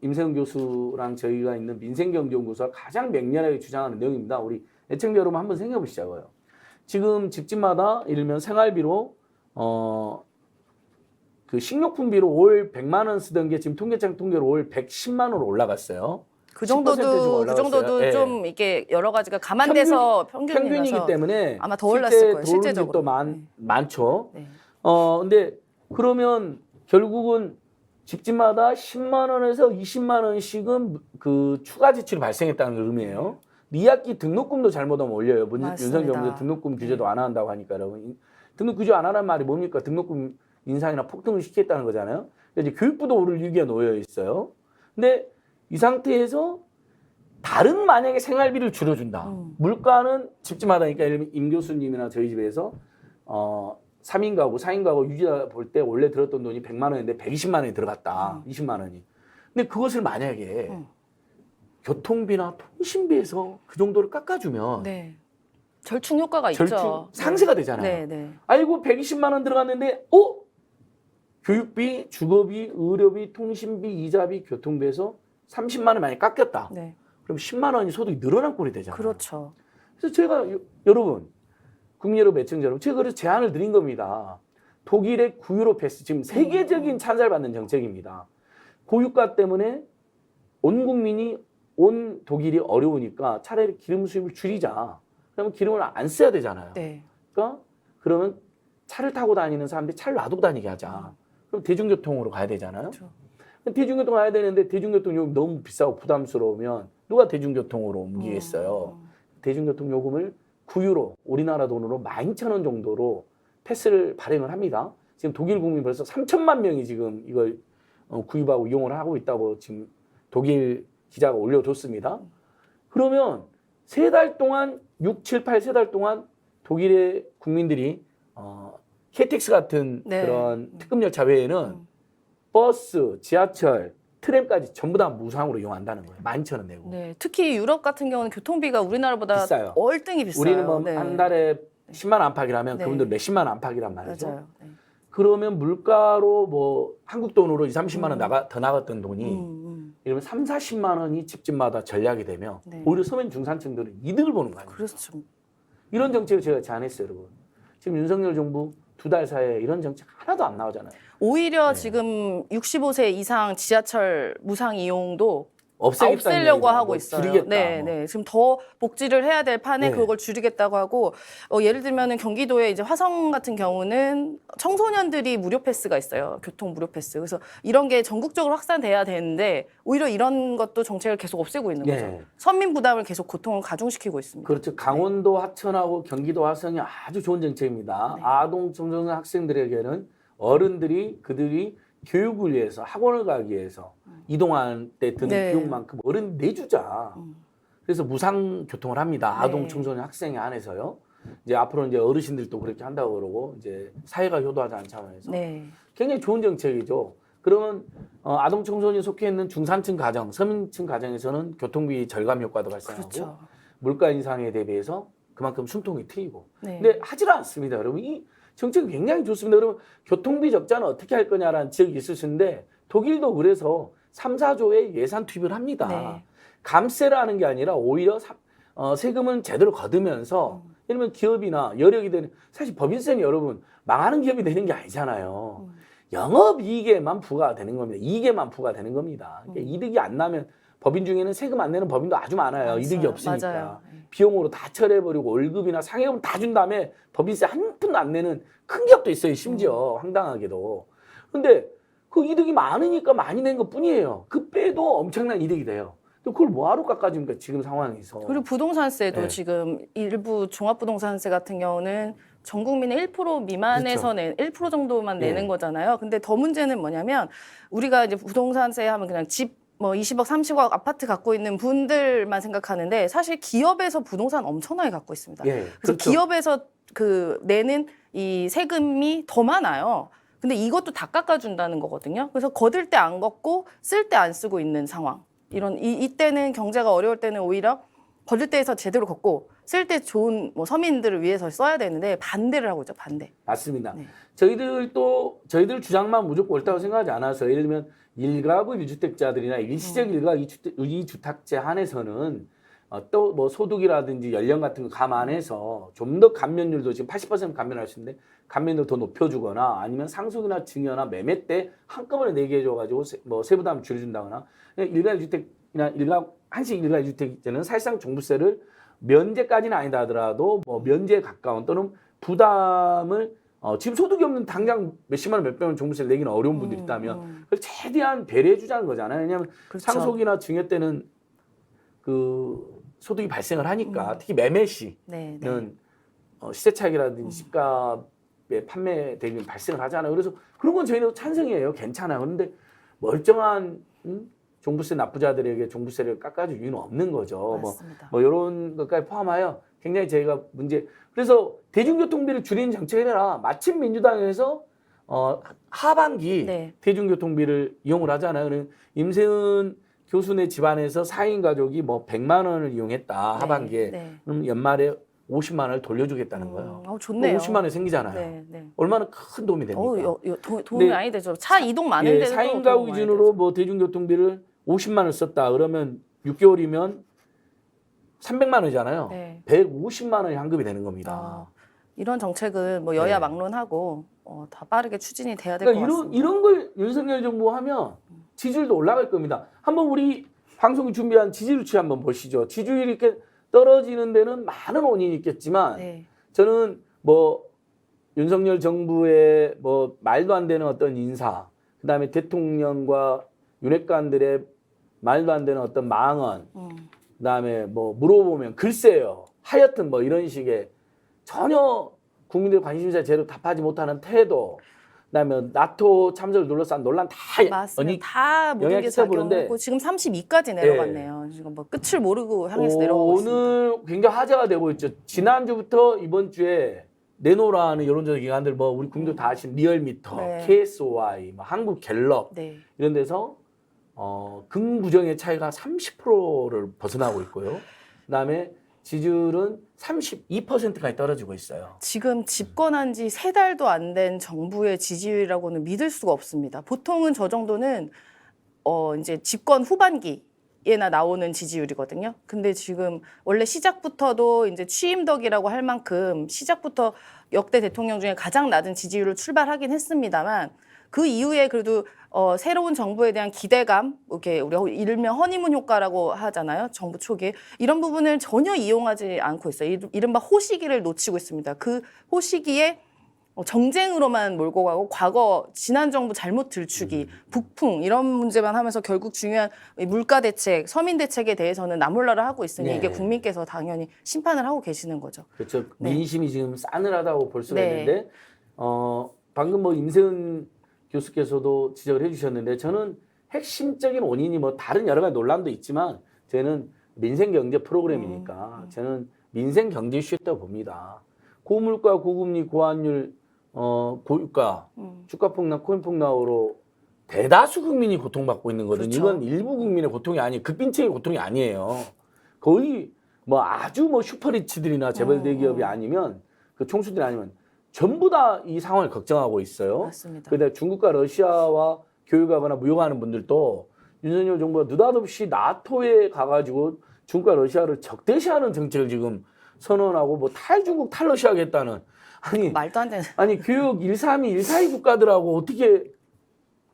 임세은 교수랑 저희가 있는 민생경제연구소가 가장 맹렬하게 주장하는 내용입니다. 우리 애청자 여러분 한번 생각해 보시자고요. 지금 집집마다 예를 들면 생활비로 그 식료품비로 올 100만 원 쓰던 게 지금 통계청 통계로 올 110만 원으로 올라갔어요. 그 10% 좀 정도도 올라갔어요. 예. 좀 이게 여러 가지가 감안돼서 평균이기 평균이라서 때문에 아마 더 올랐을 거예요, 실제 실제적으로. 또 많죠. 네. 근데 그러면 결국은 집집마다 10만 원에서 20만 원씩은 그 추가 지출이 발생했다는 의미예요. 2학기 등록금도 잘못하면 올려요. 윤석열 정부 등록금 규제도 안 한다고 하니까 여러분. 등록 규제 안 하라는 말이 뭡니까? 등록금 인상이나 폭등을 시켰다는 거잖아요. 이제 교육부도 오를 위기에 놓여 있어요. 근데 이 상태에서 다른 만약에 생활비를 줄여준다. 물가는 집집마다 그러니까 예를 들면 임 교수님이나 저희 집에서 3인 가구, 4인 가구 유지자 볼 때 원래 들었던 돈이 100만 원인데 120만 원이 들어갔다. 20만 원이. 근데 그것을 만약에 교통비나 통신비에서 그 정도를 깎아주면 네. 절충 효과가 있죠. 상세가 되잖아요. 네, 네. 아이고 120만 원 들어갔는데 교육비, 주거비, 의료비, 통신비, 이자비, 교통비에서 30만 원 많이 깎였다. 네. 그럼 10만 원이 소득이 늘어난 꼴이 되잖아요. 그렇죠. 그래서 제가 여러분, 국민 여러분, 애청자 여러분, 제가 그래서 제안을 드린 겁니다. 독일의 구유로 패스, 지금 세계적인 찬살받는 정책입니다. 고유가 때문에 온 국민이 온 독일이 어려우니까 차라리 기름 수입을 줄이자. 그러면 기름을 안 써야 되잖아요. 네. 그러면 차를 타고 다니는 사람들이 차를 놔두고 다니게 하자. 그럼 대중교통으로 가야 되잖아요. 그렇죠. 대중교통 가야 되는데 대중교통 요금 너무 비싸고 부담스러우면 누가 대중교통으로 옮기겠어요. 대중교통 요금을 9유로 우리나라 돈으로 12,000원 정도로 패스를 발행을 합니다. 지금 독일 국민 벌써 3천만 명이 지금 이걸 구입하고 이용을 하고 있다고 지금 독일 기자가 올려줬습니다. 그러면 3달 동안 6, 7, 8 3달 동안 독일의 국민들이 KTX 같은 네. 그런 특급 열차 외에는 버스, 지하철, 트램까지 전부 다 무상으로 이용한다는 거예요. 11,000원 내고. 네, 특히 유럽 같은 경우는 교통비가 우리나라보다 비싸요. 월등히 비싸요. 우리는 뭐 네. 한 달에 10만 원 안팎이라면 네. 그분들 몇십만 원 안팎이란 말이죠. 맞아요. 네. 그러면 물가로 뭐 한국 돈으로 2, 30만 원 더 나갔던 돈이 이러면 3, 40만 원이 집집마다 전략이 되면 네. 오히려 서민 중산층들은 이득을 보는 거 아니에요. 그렇죠. 이런 정책을 제가 제안했어요, 여러분. 지금 윤석열 정부 2달 사이에 이런 정책 하나도 안 나오잖아요. 오히려 네. 지금 65세 이상 지하철 무상 이용도 없애겠다는 없애려고 얘기잖아요. 하고 뭐 있어요. 줄이겠다. 네, 뭐. 네. 지금 더 복지를 해야 될 판에 네. 그걸 줄이겠다고 하고 예를 들면은 경기도에 이제 화성 같은 경우는 청소년들이 무료 패스가 있어요. 교통 무료 패스. 그래서 이런 게 전국적으로 확산돼야 되는데 오히려 이런 것도 정책을 계속 없애고 있는 거죠. 네. 서민 부담을 계속 고통을 가중시키고 있습니다. 그렇죠. 강원도 하천하고 경기도 화성이 아주 좋은 정책입니다. 네. 아동 청소년 학생들에게는 어른들이 그들이 교육을 위해서 학원을 가기 위해서 이동할 때 드는 네. 비용만큼 어른 내주자. 그래서 무상 교통을 합니다. 아동 네. 청소년 학생에 한해서요. 이제 앞으로 이제 어르신들도 그렇게 한다고 그러고 이제 사회가 효도하자는 차원에서 네. 굉장히 좋은 정책이죠. 그러면 아동 청소년이 속해 있는 중산층 가정, 서민층 가정에서는 교통비 절감 효과도 발생하고 그렇죠. 물가 인상에 대비해서 그만큼 숨통이 트이고. 네. 근데 하지를 않습니다, 여러분. 이 정책이 굉장히 좋습니다. 여러분, 교통비 적자는 어떻게 할 거냐라는 지적이 있으신데 독일도 그래서 3, 4조의 예산 투입을 합니다. 네. 감세를 하는 게 아니라 오히려 세금은 제대로 거두면서 이러면 기업이나 여력이 되는 사실 법인세는 여러분 망하는 기업이 되는 게 아니잖아요. 영업이익에만 부과되는 겁니다. 이익에만 부과되는 겁니다. 그러니까 이득이 안 나면 법인 중에는 세금 안 내는 법인도 아주 많아요. 맞아요. 이득이 없으니까. 맞아요. 비용으로 다 처리해버리고 월급이나 상여금 다 준 다음에 법인세 한 푼도 안 내는 큰 기업도 있어요. 심지어 황당하게도. 근데 그 이득이 많으니까 많이 낸 것뿐이에요. 그 빼도 엄청난 이득이 돼요. 그걸 뭐하러 깎아줍니까 지금 상황에서. 그리고 부동산세도 네. 지금 일부 종합부동산세 같은 경우는 전 국민의 1% 미만에서 그렇죠. 1% 정도만 네. 내는 거잖아요. 근데 더 문제는 뭐냐면 우리가 이제 부동산세 하면 그냥 집 뭐 20억, 30억 아파트 갖고 있는 분들만 생각하는데 사실 기업에서 부동산 엄청나게 갖고 있습니다. 예, 그래서 그렇죠. 기업에서 그 내는 이 세금이 더 많아요. 근데 이것도 다 깎아준다는 거거든요. 그래서 거둘 때 안 걷고 쓸 때 안 쓰고 있는 상황. 이때는 경제가 어려울 때는 오히려 거둘 때에서 제대로 걷고 쓸 때 좋은 뭐 서민들을 위해서 써야 되는데 반대를 하고 있죠. 반대. 맞습니다. 네. 저희들 주장만 무조건 옳다고 생각하지 않아서 예를 들면 일가구 1주택자들이나 일시적 일가 2주택제 한해서는 또 뭐 소득이라든지 연령 같은 거 감안해서 좀 더 감면율도 지금 80% 감면할 수 있는데 감면을 더 높여주거나 아니면 상속이나 증여나 매매 때 한꺼번에 내게 해줘가지고 뭐 세부담 줄여준다거나 일가 1주택이나 한식 일가 2주택제는 사실상 종부세를 면제까지는 아니다 하더라도 뭐 면제에 가까운 또는 부담을 지금 소득이 없는 당장 몇십만 원, 몇백만 원 종부세를 내기는 어려운 분들이 있다면 그걸 최대한 배려해 주자는 거잖아요. 왜냐하면 그렇죠. 상속이나 증여 때는 그 소득이 발생을 하니까 특히 매매 시는 네, 네. 시세 차익이라든지 집값의 판매 대비는 발생을 하잖아요. 그래서 그런 건 저희는 찬성이에요. 괜찮아요. 그런데 멀쩡한 종부세 납부자들에게 종부세를 깎아줄 이유는 없는 거죠. 맞습니다. 뭐 이런 것까지 포함하여 굉장히 저희가 그래서 대중교통비를 줄이는 정책을 해라. 마침 민주당에서 하반기 네. 대중교통비를 이용을 하잖아요. 그러면 임세은 교수네 집안에서 4인 가족이 뭐 100만 원을 이용했다. 하반기에. 네. 그럼 연말에 50만 원을 돌려주겠다는 거예요. 좋네요. 50만 원이 생기잖아요. 네, 네. 얼마나 큰 도움이 됩니까? 도움이 네. 많이 되죠. 차 이동 많은데도 4인 가구 기준으로 뭐 대중교통비를 50만 원 썼다. 그러면 6개월이면 300만 원이잖아요. 네. 150만 원이 환급이 되는 겁니다. 이런 정책은 뭐 여야 네. 막론하고 다 빠르게 추진이 돼야 될 것 그러니까 같습니다. 이런 걸 윤석열 정부 하면 지지율도 올라갈 겁니다. 한번 우리 방송이 준비한 지지율치 한번 보시죠. 지지율이 이렇게 떨어지는 데는 많은 원인이 있겠지만 네. 저는 뭐 윤석열 정부의 뭐 말도 안 되는 어떤 인사, 그다음에 대통령과 윤핵관들의 말도 안 되는 어떤 망언, 그다음에 뭐 물어보면 글쎄요, 하여튼 뭐 이런 식의 전혀 국민들 관심사 제대로 답하지 못하는 태도, 그다음에 나토 참석을 둘러싼 논란 다 맞습니다. 다 모든 영향 게 끼쳐보는데 작용하고 지금 32까지 내려갔네요. 지금 뭐 끝을 모르고 향해서 내려가고 있습니다. 오늘 굉장히 화제가 되고 있죠. 지난주부터 이번 주에 내노라는 여론조사 기관들 뭐 우리 국민들 다 아시는 리얼미터, 네. KSOI, 뭐 한국갤럽 네. 이런 데서 긍부정의 차이가 30%를 벗어나고 있고요. 그다음에 지지율은 32%까지 떨어지고 있어요. 지금 집권한 지 3달도 안 된 정부의 지지율이라고는 믿을 수가 없습니다. 보통은 저 정도는 이제 집권 후반기에나 나오는 지지율이거든요. 근데 지금 원래 시작부터도 이제 취임덕이라고 할 만큼 시작부터 역대 대통령 중에 가장 낮은 지지율을 출발하긴 했습니다만 그 이후에 그래도 새로운 정부에 대한 기대감, 이렇게 우리가 일명 허니문 효과라고 하잖아요. 정부 초기에 이런 부분을 전혀 이용하지 않고 있어요. 이른바 호시기를 놓치고 있습니다. 그 호시기에 정쟁으로만 몰고 가고 과거 지난 정부 잘못 들추기, 북풍 이런 문제만 하면서 결국 중요한 물가 대책, 서민 대책에 대해서는 나몰라를 하고 있으니 네. 이게 국민께서 당연히 심판을 하고 계시는 거죠. 그렇죠. 네. 민심이 지금 싸늘하다고 볼 수가 네. 있는데 방금 뭐 임세은 교수께서도 지적을 해주셨는데 저는 핵심적인 원인이 뭐 다른 여러 가지 논란도 있지만 저는 민생 경제 프로그램이니까 저는 민생 경제 이슈였다고 봅니다. 고물가, 고금리, 고환율, 고유가, 주가 폭락, 코인 폭락으로 대다수 국민이 고통받고 있는 거거든요. 그렇죠. 이건 일부 국민의 고통이 아니, 극빈층의 고통이 아니에요. 거의 뭐 아주 뭐 슈퍼리치들이나 재벌 대기업이 아니면 그 총수들이 아니면 전부 다 이 상황을 걱정하고 있어요. 맞습니다. 그런데 중국과 러시아와 교육하거나 무역하는 분들도 윤석열 정부가 느닷없이 나토에 가가지고 중국과 러시아를 적대시하는 정책을 지금 선언하고 뭐 탈중국 탈러시아 하겠다는 말도 안 되는. 아니 교육 132, 142 국가들하고 어떻게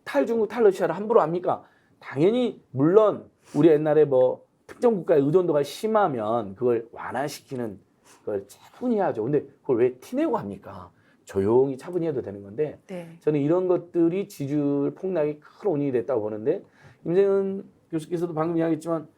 탈중국 탈러시아를 함부로 합니까? 당연히 물론 우리 옛날에 뭐 특정 국가의 의존도가 심하면 그걸 완화시키는 그걸 차분히 해야죠. 근데 그걸 왜 티내고 합니까? 조용히 차분히 해도 되는 건데 네. 저는 이런 것들이 지지율 폭락이 큰 원인이 됐다고 보는데 임세은 교수께서도 방금 이야기했지만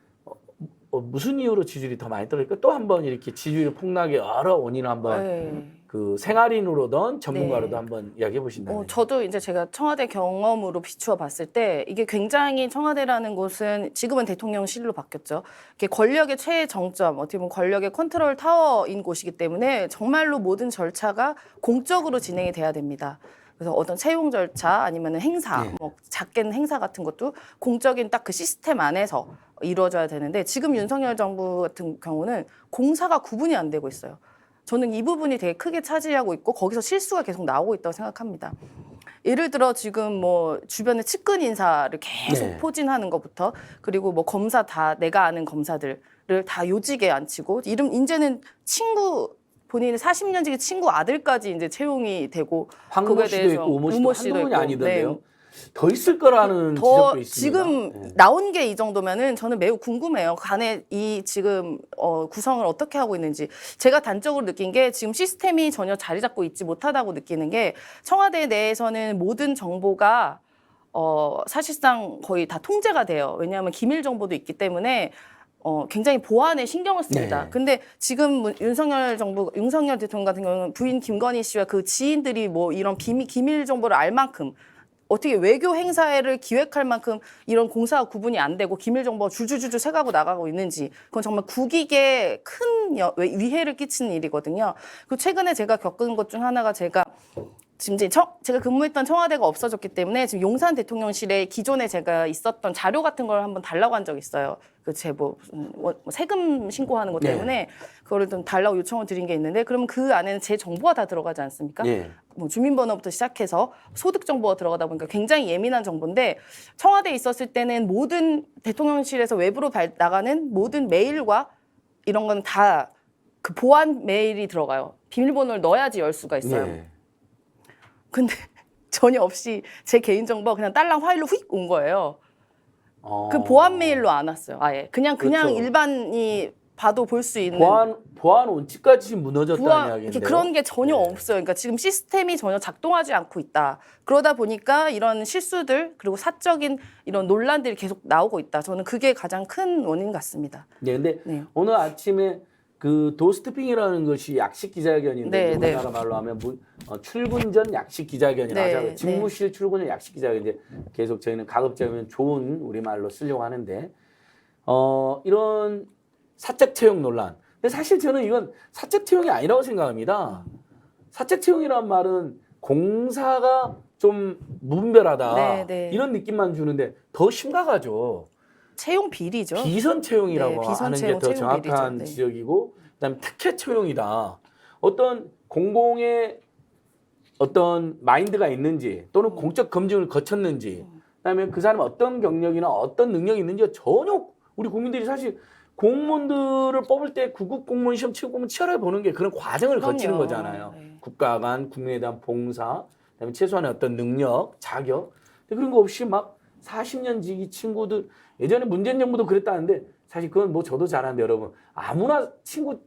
무슨 이유로 지지율이 더 많이 떨어질까? 또 한번 이렇게 지지율 폭락의 여러 원인을 한번 네. 그 생활인으로든 전문가로도 네. 한번 이야기해 보신다면. 저도 이제 제가 청와대 경험으로 비추어 봤을 때 이게 굉장히 청와대라는 곳은 지금은 대통령실로 바뀌었죠. 이게 권력의 최애 정점, 어떻게 보면 권력의 컨트롤 타워인 곳이기 때문에 정말로 모든 절차가 공적으로 진행이 돼야 됩니다. 그래서 어떤 채용 절차 아니면 행사, 네. 뭐 작게는 행사 같은 것도 공적인 딱 그 시스템 안에서 이루어져야 되는데 지금 윤석열 정부 같은 경우는 공사가 구분이 안 되고 있어요. 저는 이 부분이 되게 크게 차지하고 있고 거기서 실수가 계속 나오고 있다고 생각합니다. 예를 들어 지금 뭐 주변에 측근 인사를 계속 네. 포진하는 것부터 그리고 뭐 검사 다 내가 아는 검사들을 다 요직에 앉히고 이제는 친구 본인의 40년지기 친구 아들까지 이제 채용이 되고 황모 그거에 씨도 대해서 있고 오모 씨도 한두 분이 있고. 아니던데요. 네. 더 있을 거라는 더 지적도 있습니다. 지금 네. 나온 게 이 정도면은 저는 매우 궁금해요. 간에 이 지금 구성을 어떻게 하고 있는지. 제가 단적으로 느낀 게 지금 시스템이 전혀 자리 잡고 있지 못하다고 느끼는 게 청와대 내에서는 모든 정보가 사실상 거의 다 통제가 돼요. 왜냐하면 기밀 정보도 있기 때문에 굉장히 보안에 신경을 씁니다. 네. 근데 지금 윤석열 대통령 같은 경우는 부인 김건희 씨와 그 지인들이 뭐 이런 기밀 정보를 알 만큼 어떻게 외교 행사를 기획할 만큼 이런 공사가 구분이 안 되고 기밀 정보가 줄줄줄줄 새가고 나가고 있는지 그건 정말 국익에 큰 위해를 끼치는 일이거든요. 그리고 최근에 제가 겪은 것 중 하나가 제가 지금 이제 제가 근무했던 청와대가 없어졌기 때문에 지금 용산 대통령실에 기존에 제가 있었던 자료 같은 걸 한번 달라고 한 적이 있어요. 그 제보 세금 신고하는 것 때문에 네. 그거를 좀 달라고 요청을 드린 게 있는데 그러면 그 안에는 제 정보가 다 들어가지 않습니까? 예. 뭐 주민번호부터 시작해서 소득 정보가 들어가다 보니까 굉장히 예민한 정보인데 청와대에 있었을 때는 모든 대통령실에서 외부로 나가는 모든 메일과 이런 건 다 그 보안 메일이 들어가요. 비밀번호를 넣어야지 열 수가 있어요. 예. 근데 전혀 없이 제 개인정보가 그냥 딸랑 파일로 휙 온 거예요. 그 보안 메일로 안 왔어요. 아예 그냥 그렇죠. 일반이 봐도 볼 수 있는 보안 원칙까지 무너졌다는 이야기인데요. 그런 게 전혀 네. 없어요. 그러니까 지금 시스템이 전혀 작동하지 않고 있다. 그러다 보니까 이런 실수들 그리고 사적인 이런 논란들이 계속 나오고 있다. 저는 그게 가장 큰 원인 같습니다. 네, 근데 네. 오늘 아침에 그 도스트핑이라는 것이 약식 기자회견인데 네, 우리나라 말로 하면 출근 전 약식 기자회견이라고 네, 하잖아요. 직무실 출근 전 약식 기자회견 이제 계속 저희는 가급적이면 좋은 우리말로 쓰려고 하는데 이런 사적 채용 논란. 근데 사실 저는 이건 사적 채용이 아니라고 생각합니다. 사적 채용이란 말은 공사가 좀 무분별하다 네, 네. 이런 느낌만 주는데 더 심각하죠. 채용 비리죠. 비선 채용이라고 네, 비선 하는 게 채용, 더 채용 정확한 비리죠. 네. 지적이고, 그다음에 특혜 채용이다. 어떤 공공의 어떤 마인드가 있는지 또는 공적 검증을 거쳤는지, 그다음에 그 사람이 어떤 경력이나 어떤 능력이 있는지 전혀 우리 국민들이 사실 공무원들을 뽑을 때 구급 공무원 시험 치고 보면 치열하게 보는 게 그런 과정을 그럼요. 거치는 거잖아요. 네. 국가 간 국민에 대한 봉사, 그다음에 최소한의 어떤 능력, 자격. 근데 그런 거 없이 막 40년 지기 친구들 예전에 문재인 정부도 그랬다는데 사실 그건 뭐 저도 잘 아는데 여러분 아무나 친구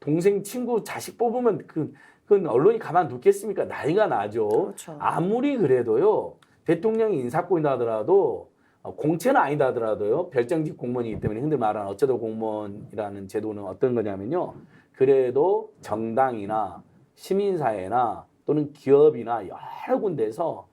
동생 친구 자식 뽑으면 그건 언론이 가만두겠습니까? 나이가 나죠. 그렇죠. 아무리 그래도요 대통령이 인사권이다 하더라도 공채는 아니다 하더라도요 별정직 공무원이기 때문에 흔히 말하는 어쩌다 공무원이라는 제도는 어떤 거냐면요 그래도 정당이나 시민사회나 또는 기업이나 여러 군데서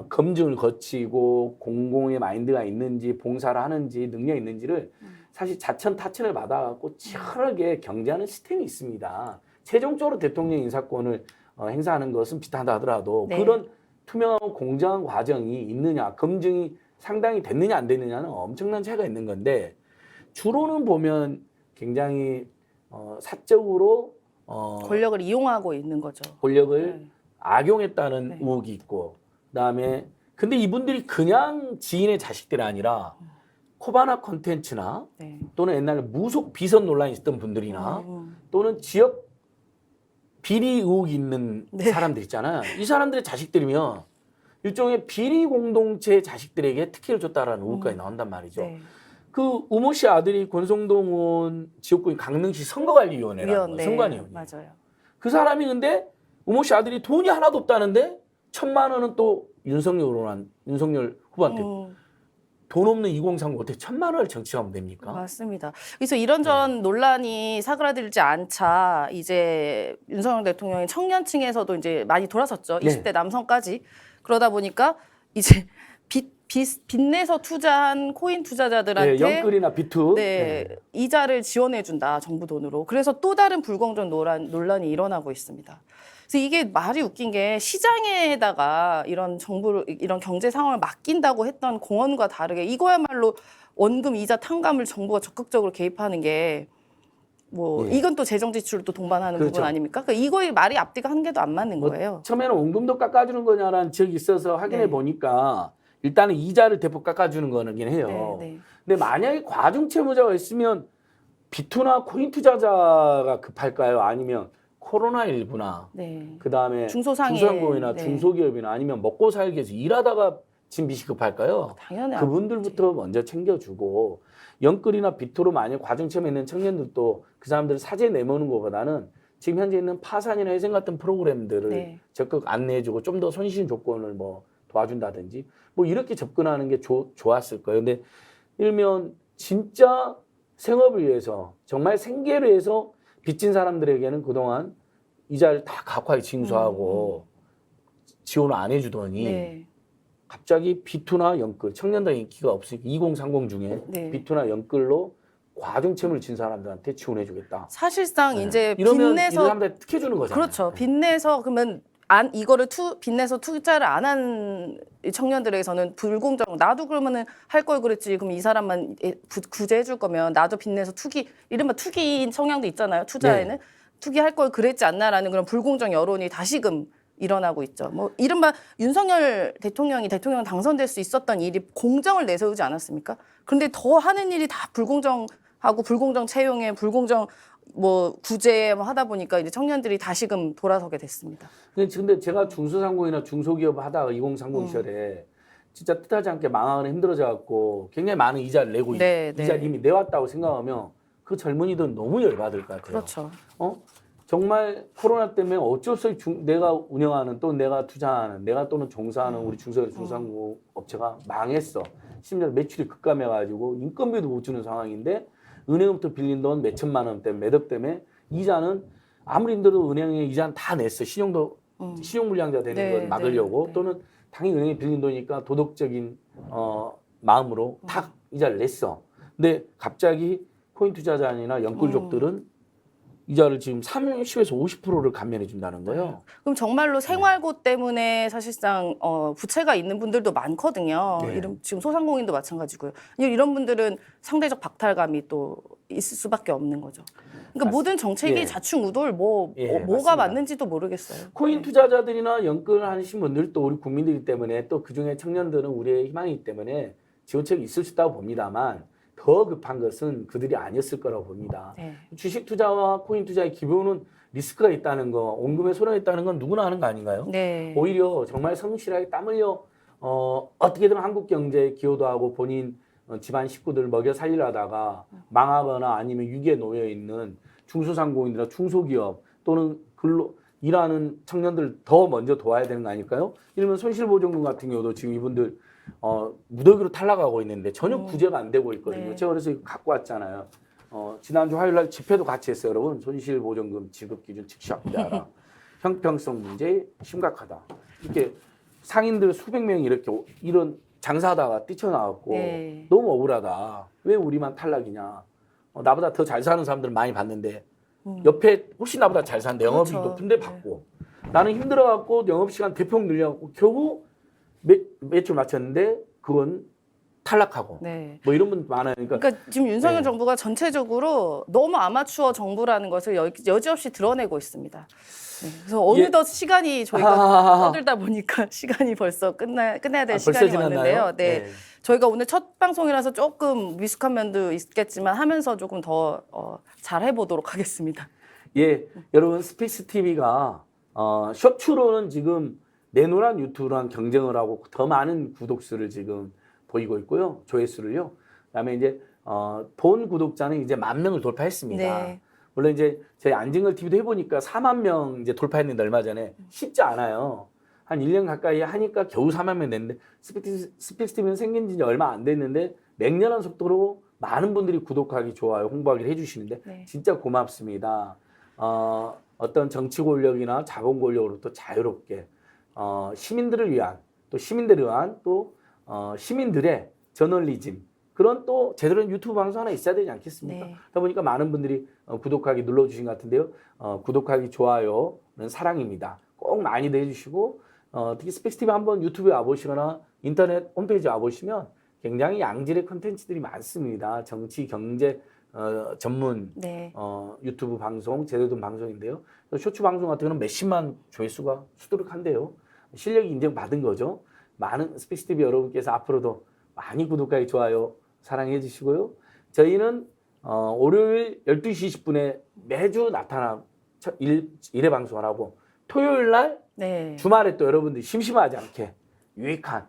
검증을 거치고 공공의 마인드가 있는지 봉사를 하는지 능력이 있는지를 사실 자천 타천을 받아갖고 치열하게 경제하는 시스템이 있습니다. 최종적으로 대통령 인사권을 행사하는 것은 비슷하다 하더라도 네. 그런 투명하고 공정한 과정이 있느냐 검증이 상당히 됐느냐 안 됐느냐는 엄청난 차이가 있는 건데 주로는 보면 굉장히 사적으로 권력을 이용하고 있는 거죠. 권력을 네. 악용했다는 네. 의혹이 있고 그다음에 근데 이분들이 그냥 지인의 자식들이 아니라 코바나 콘텐츠나 네. 또는 옛날에 무속 비선 논란이 있었던 분들이나 음. 또는 지역 비리 의혹이 있는 네. 사람들 있잖아요. 이 사람들의 자식들이면 일종의 비리 공동체 자식들에게 특혜를 줬다라는 의혹까지 나온단 말이죠. 네. 그 우모 씨 아들이 권성동 의원 지역구인 강릉시 선거관리위원회라는 거, 선관위원회. 맞아요. 그 사람이 근데 우모 씨 아들이 돈이 하나도 없다는데 1,000만 원은 또 윤석열 후보한테 돈 없는 2030 어떻게 1,000만 원을 정치하면 됩니까? 맞습니다. 그래서 이런저런 논란이 사그라들지 않자 이제 윤석열 대통령이 청년층에서도 이제 많이 돌아섰죠. 네. 20대 남성까지. 그러다 보니까 이제 빚내서 투자한 코인 투자자들한테 네, 영끌이나 비투. 네, 이자를 지원해준다 정부 돈으로. 그래서 또 다른 불공정 논란이 일어나고 있습니다. 그래서 이게 말이 웃긴 게 시장에다가 이런 정부를 이런 경제 상황을 맡긴다고 했던 공언과 다르게 이거야말로 원금 이자 탕감을 정부가 적극적으로 개입하는 게 뭐 예. 이건 또 재정 지출을 또 동반하는 그렇죠. 부분 아닙니까? 그러니까 이거의 말이 앞뒤가 한 개도 안 맞는 거예요. 처음에는 원금도 깎아주는 거냐라는 지적이 있어서 확인해 네. 보니까 일단은 이자를 대폭 깎아주는 거긴 해요. 네, 네. 근데 만약에 과중 채무자가 있으면 비투나 코인 투자자가 급할까요? 아니면 코로나19나 네. 그다음에 중소상해. 중소상공인이나 네. 중소기업이나 아니면 먹고 살기 위해서 일하다가 지금 빚이 급할까요? 당연히 그분들부터 먼저 챙겨주고 영끌이나 비투로 만약 과중채무에 있는 청년들도 그 사람들을 사죄 내모는 것보다는 지금 현재 있는 파산이나 회생 같은 프로그램들을 네. 적극 안내해주고 좀 더 손실 조건을 뭐 도와준다든지 뭐 이렇게 접근하는 게 좋았을 거예요. 근데 일면 진짜 생업을 위해서 정말 생계를 위해서 빚진 사람들에게는 그동안 이자를 다 각하게 징수하고 지원을 안 해주더니 네. 갑자기 비투나 영끌 청년들 인기가 없으니까 2030 중에 네. 비투나 영끌로 과중채무를 진 사람들한테 지원해주겠다. 사실상 네. 이제 이러면 이 빚내서 사람들 특혜 주는 거잖아요. 그렇죠. 빚내서 그러면 이거를 빚내서 투자를 안 한 청년들에게서는 불공정. 나도 그러면은 할 걸 그랬지. 그럼 이 사람만 구제해 줄 거면 나도 빚내서 이른바 투기인 성향도 있잖아요. 투자에는 네. 투기할 걸 그랬지 않나라는 그런 불공정 여론이 다시금 일어나고 있죠. 뭐 이른바 윤석열 대통령이 대통령 당선될 수 있었던 일이 공정을 내세우지 않았습니까? 그런데 더 하는 일이 다 불공정하고 불공정 채용에 불공정 뭐 구제 하다 보니까 이제 청년들이 다시금 돌아서게 됐습니다. 근데 제가 중소상공이나 중소기업 하다가 2030 시절에 진짜 뜻하지 않게 망하거나 힘들어져 갖고 굉장히 많은 이자를 내고 네, 이자를 네. 이미 내왔다고 생각하면 그 젊은이들은 너무 열받을 것 같아요. 그렇죠. 정말 코로나 때문에 어쩔 수 없이 내가 운영하는 또 내가 투자하는 내가 또는 종사하는 우리 중소상공 업체가 망했어. 심지어 매출이 급감해가지고 인건비도 못 주는 상황인데 은행부터 빌린 돈 몇 천만 원 때문에 매덕 때문에 이자는 아무리 힘들어도 은행에 이자는 다 냈어. 신용불량자 되는 네, 걸 막으려고 네. 또는 당연히 은행에 빌린 돈이니까 도덕적인 마음으로 탁 이자를 냈어. 근데 갑자기 코인 투자자나 연끌족들은 이자를 지금 30에서 50%를 감면해 준다는 거예요. 그럼 정말로 생활고 때문에 사실상 부채가 있는 분들도 많거든요. 네. 지금 소상공인도 마찬가지고요. 이런 분들은 상대적 박탈감이 또 있을 수밖에 없는 거죠. 그러니까 모든 정책이 예. 좌충우돌 예, 뭐가 맞습니다. 맞는지도 모르겠어요. 코인 투자자들이나 연끌하신 분들도 우리 국민들이기 때문에 또 그중에 청년들은 우리의 희망이기 때문에 지원책이 있을 수 있다고 봅니다만 더 급한 것은 그들이 아니었을 거라고 봅니다. 네. 주식 투자와 코인 투자의 기본은 리스크가 있다는 거, 원금에 손해가 있다는 건 누구나 아는 거 아닌가요? 네. 오히려 정말 성실하게 땀 흘려 어떻게든 한국 경제에 기여도 하고 본인 집안 식구들 먹여 살리려다가 망하거나 아니면 위기에 놓여 있는 중소상공인이나 중소기업 또는 근로 일하는 청년들 더 먼저 도와야 되는 거 아닐까요? 이러면 손실보전금 같은 경우도 지금 이분들 무더기로 탈락하고 있는데 전혀 구제가 안 되고 있거든요. 네. 제가 그래서 이거 갖고 왔잖아요. 지난주 화요일 날 집회도 같이 했어요, 여러분. 손실보전금 지급 기준 즉시 확대하라. 형평성 문제 심각하다. 이렇게 상인들 수백 명이 이렇게 이런 장사하다가 뛰쳐나왔고 네. 너무 억울하다. 왜 우리만 탈락이냐. 나보다 더 잘 사는 사람들 많이 봤는데 옆에 훨씬 나보다 잘 사는데 영업이 그렇죠. 높은데 받고 나는 힘들어갖고 영업시간 대폭 늘려갖고 겨우 매출 맞췄는데 그건 탈락하고 네. 뭐 이런 분 많아요. 그러니까 지금 윤석열 네. 정부가 전체적으로 너무 아마추어 정부라는 것을 여지없이 드러내고 있습니다. 네. 그래서 어느덧 시간이 저희가 떠들다 보니까 시간이 벌써 끝내야 될 벌써 시간이 지났나요? 왔는데요. 네. 저희가 오늘 첫 방송이라서 조금 미숙한 면도 있겠지만 하면서 조금 더 잘 해보도록 하겠습니다. 예, 여러분 스픽스 TV가 쇼츠로는 지금 내노란 유튜브랑 경쟁을 하고 더 많은 구독수를 지금 보이고 있고요, 조회수를요. 그다음에 이제 본 구독자는 이제 10,000명을 돌파했습니다. 네. 물론 이제 저희 안진걸 TV도 해보니까 40,000명 이제 돌파했는데 얼마 전에 쉽지 않아요. 한 1년 가까이 하니까 겨우 40,000명 됐는데 스픽스 TV는 생긴 지 얼마 안 됐는데 맹렬한 속도로 많은 분들이 구독하기, 좋아요, 홍보하기를 해주시는데 네. 진짜 고맙습니다. 어떤 정치 권력이나 자본 권력으로부터 자유롭게 시민들을 위한 또 시민들을 위한 또 시민들의 저널리즘 그런 또 제대로 된 유튜브 방송 하나 있어야 되지 않겠습니까? 네. 그러다 보니까 많은 분들이 구독하기 눌러주신 것 같은데요. 구독하기, 좋아요는 사랑입니다. 꼭 많이들 해주시고 특히 스픽스 TV 한번 유튜브에 와보시거나 인터넷 홈페이지에 와보시면 굉장히 양질의 콘텐츠들이 많습니다. 정치, 경제 전문 네. 유튜브 방송, 제대로 된 방송인데요. 쇼츠 방송 같은 경우는 몇십만 조회수가 수두룩한데요. 실력이 인정받은 거죠. 많은 스픽스 TV 여러분께서 앞으로도 많이 구독하기, 좋아요, 사랑해 주시고요. 저희는 월요일 12시 20분에 매주 나타나 1회 방송을 하고 토요일 날 네. 주말에 또 여러분들이 심심하지 않게 유익한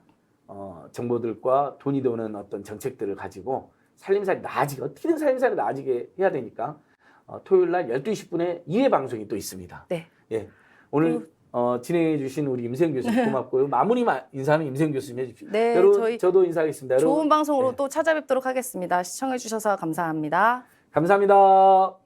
정보들과 돈이 도는 어떤 정책들을 가지고 살림살이 나아지게 어떻게든 살림살이 나아지게 해야 되니까 토요일 날 12시 10분에 2회 방송이 또 있습니다. 네. 예. 오늘 진행해 주신 우리 임세영 교수님 고맙고요. 마무리 인사는 임세영 교수님 해주십시오. 네, 여러분 저도 인사하겠습니다. 좋은 여러분, 방송으로 네. 또 찾아뵙도록 하겠습니다. 시청해 주셔서 감사합니다. 감사합니다.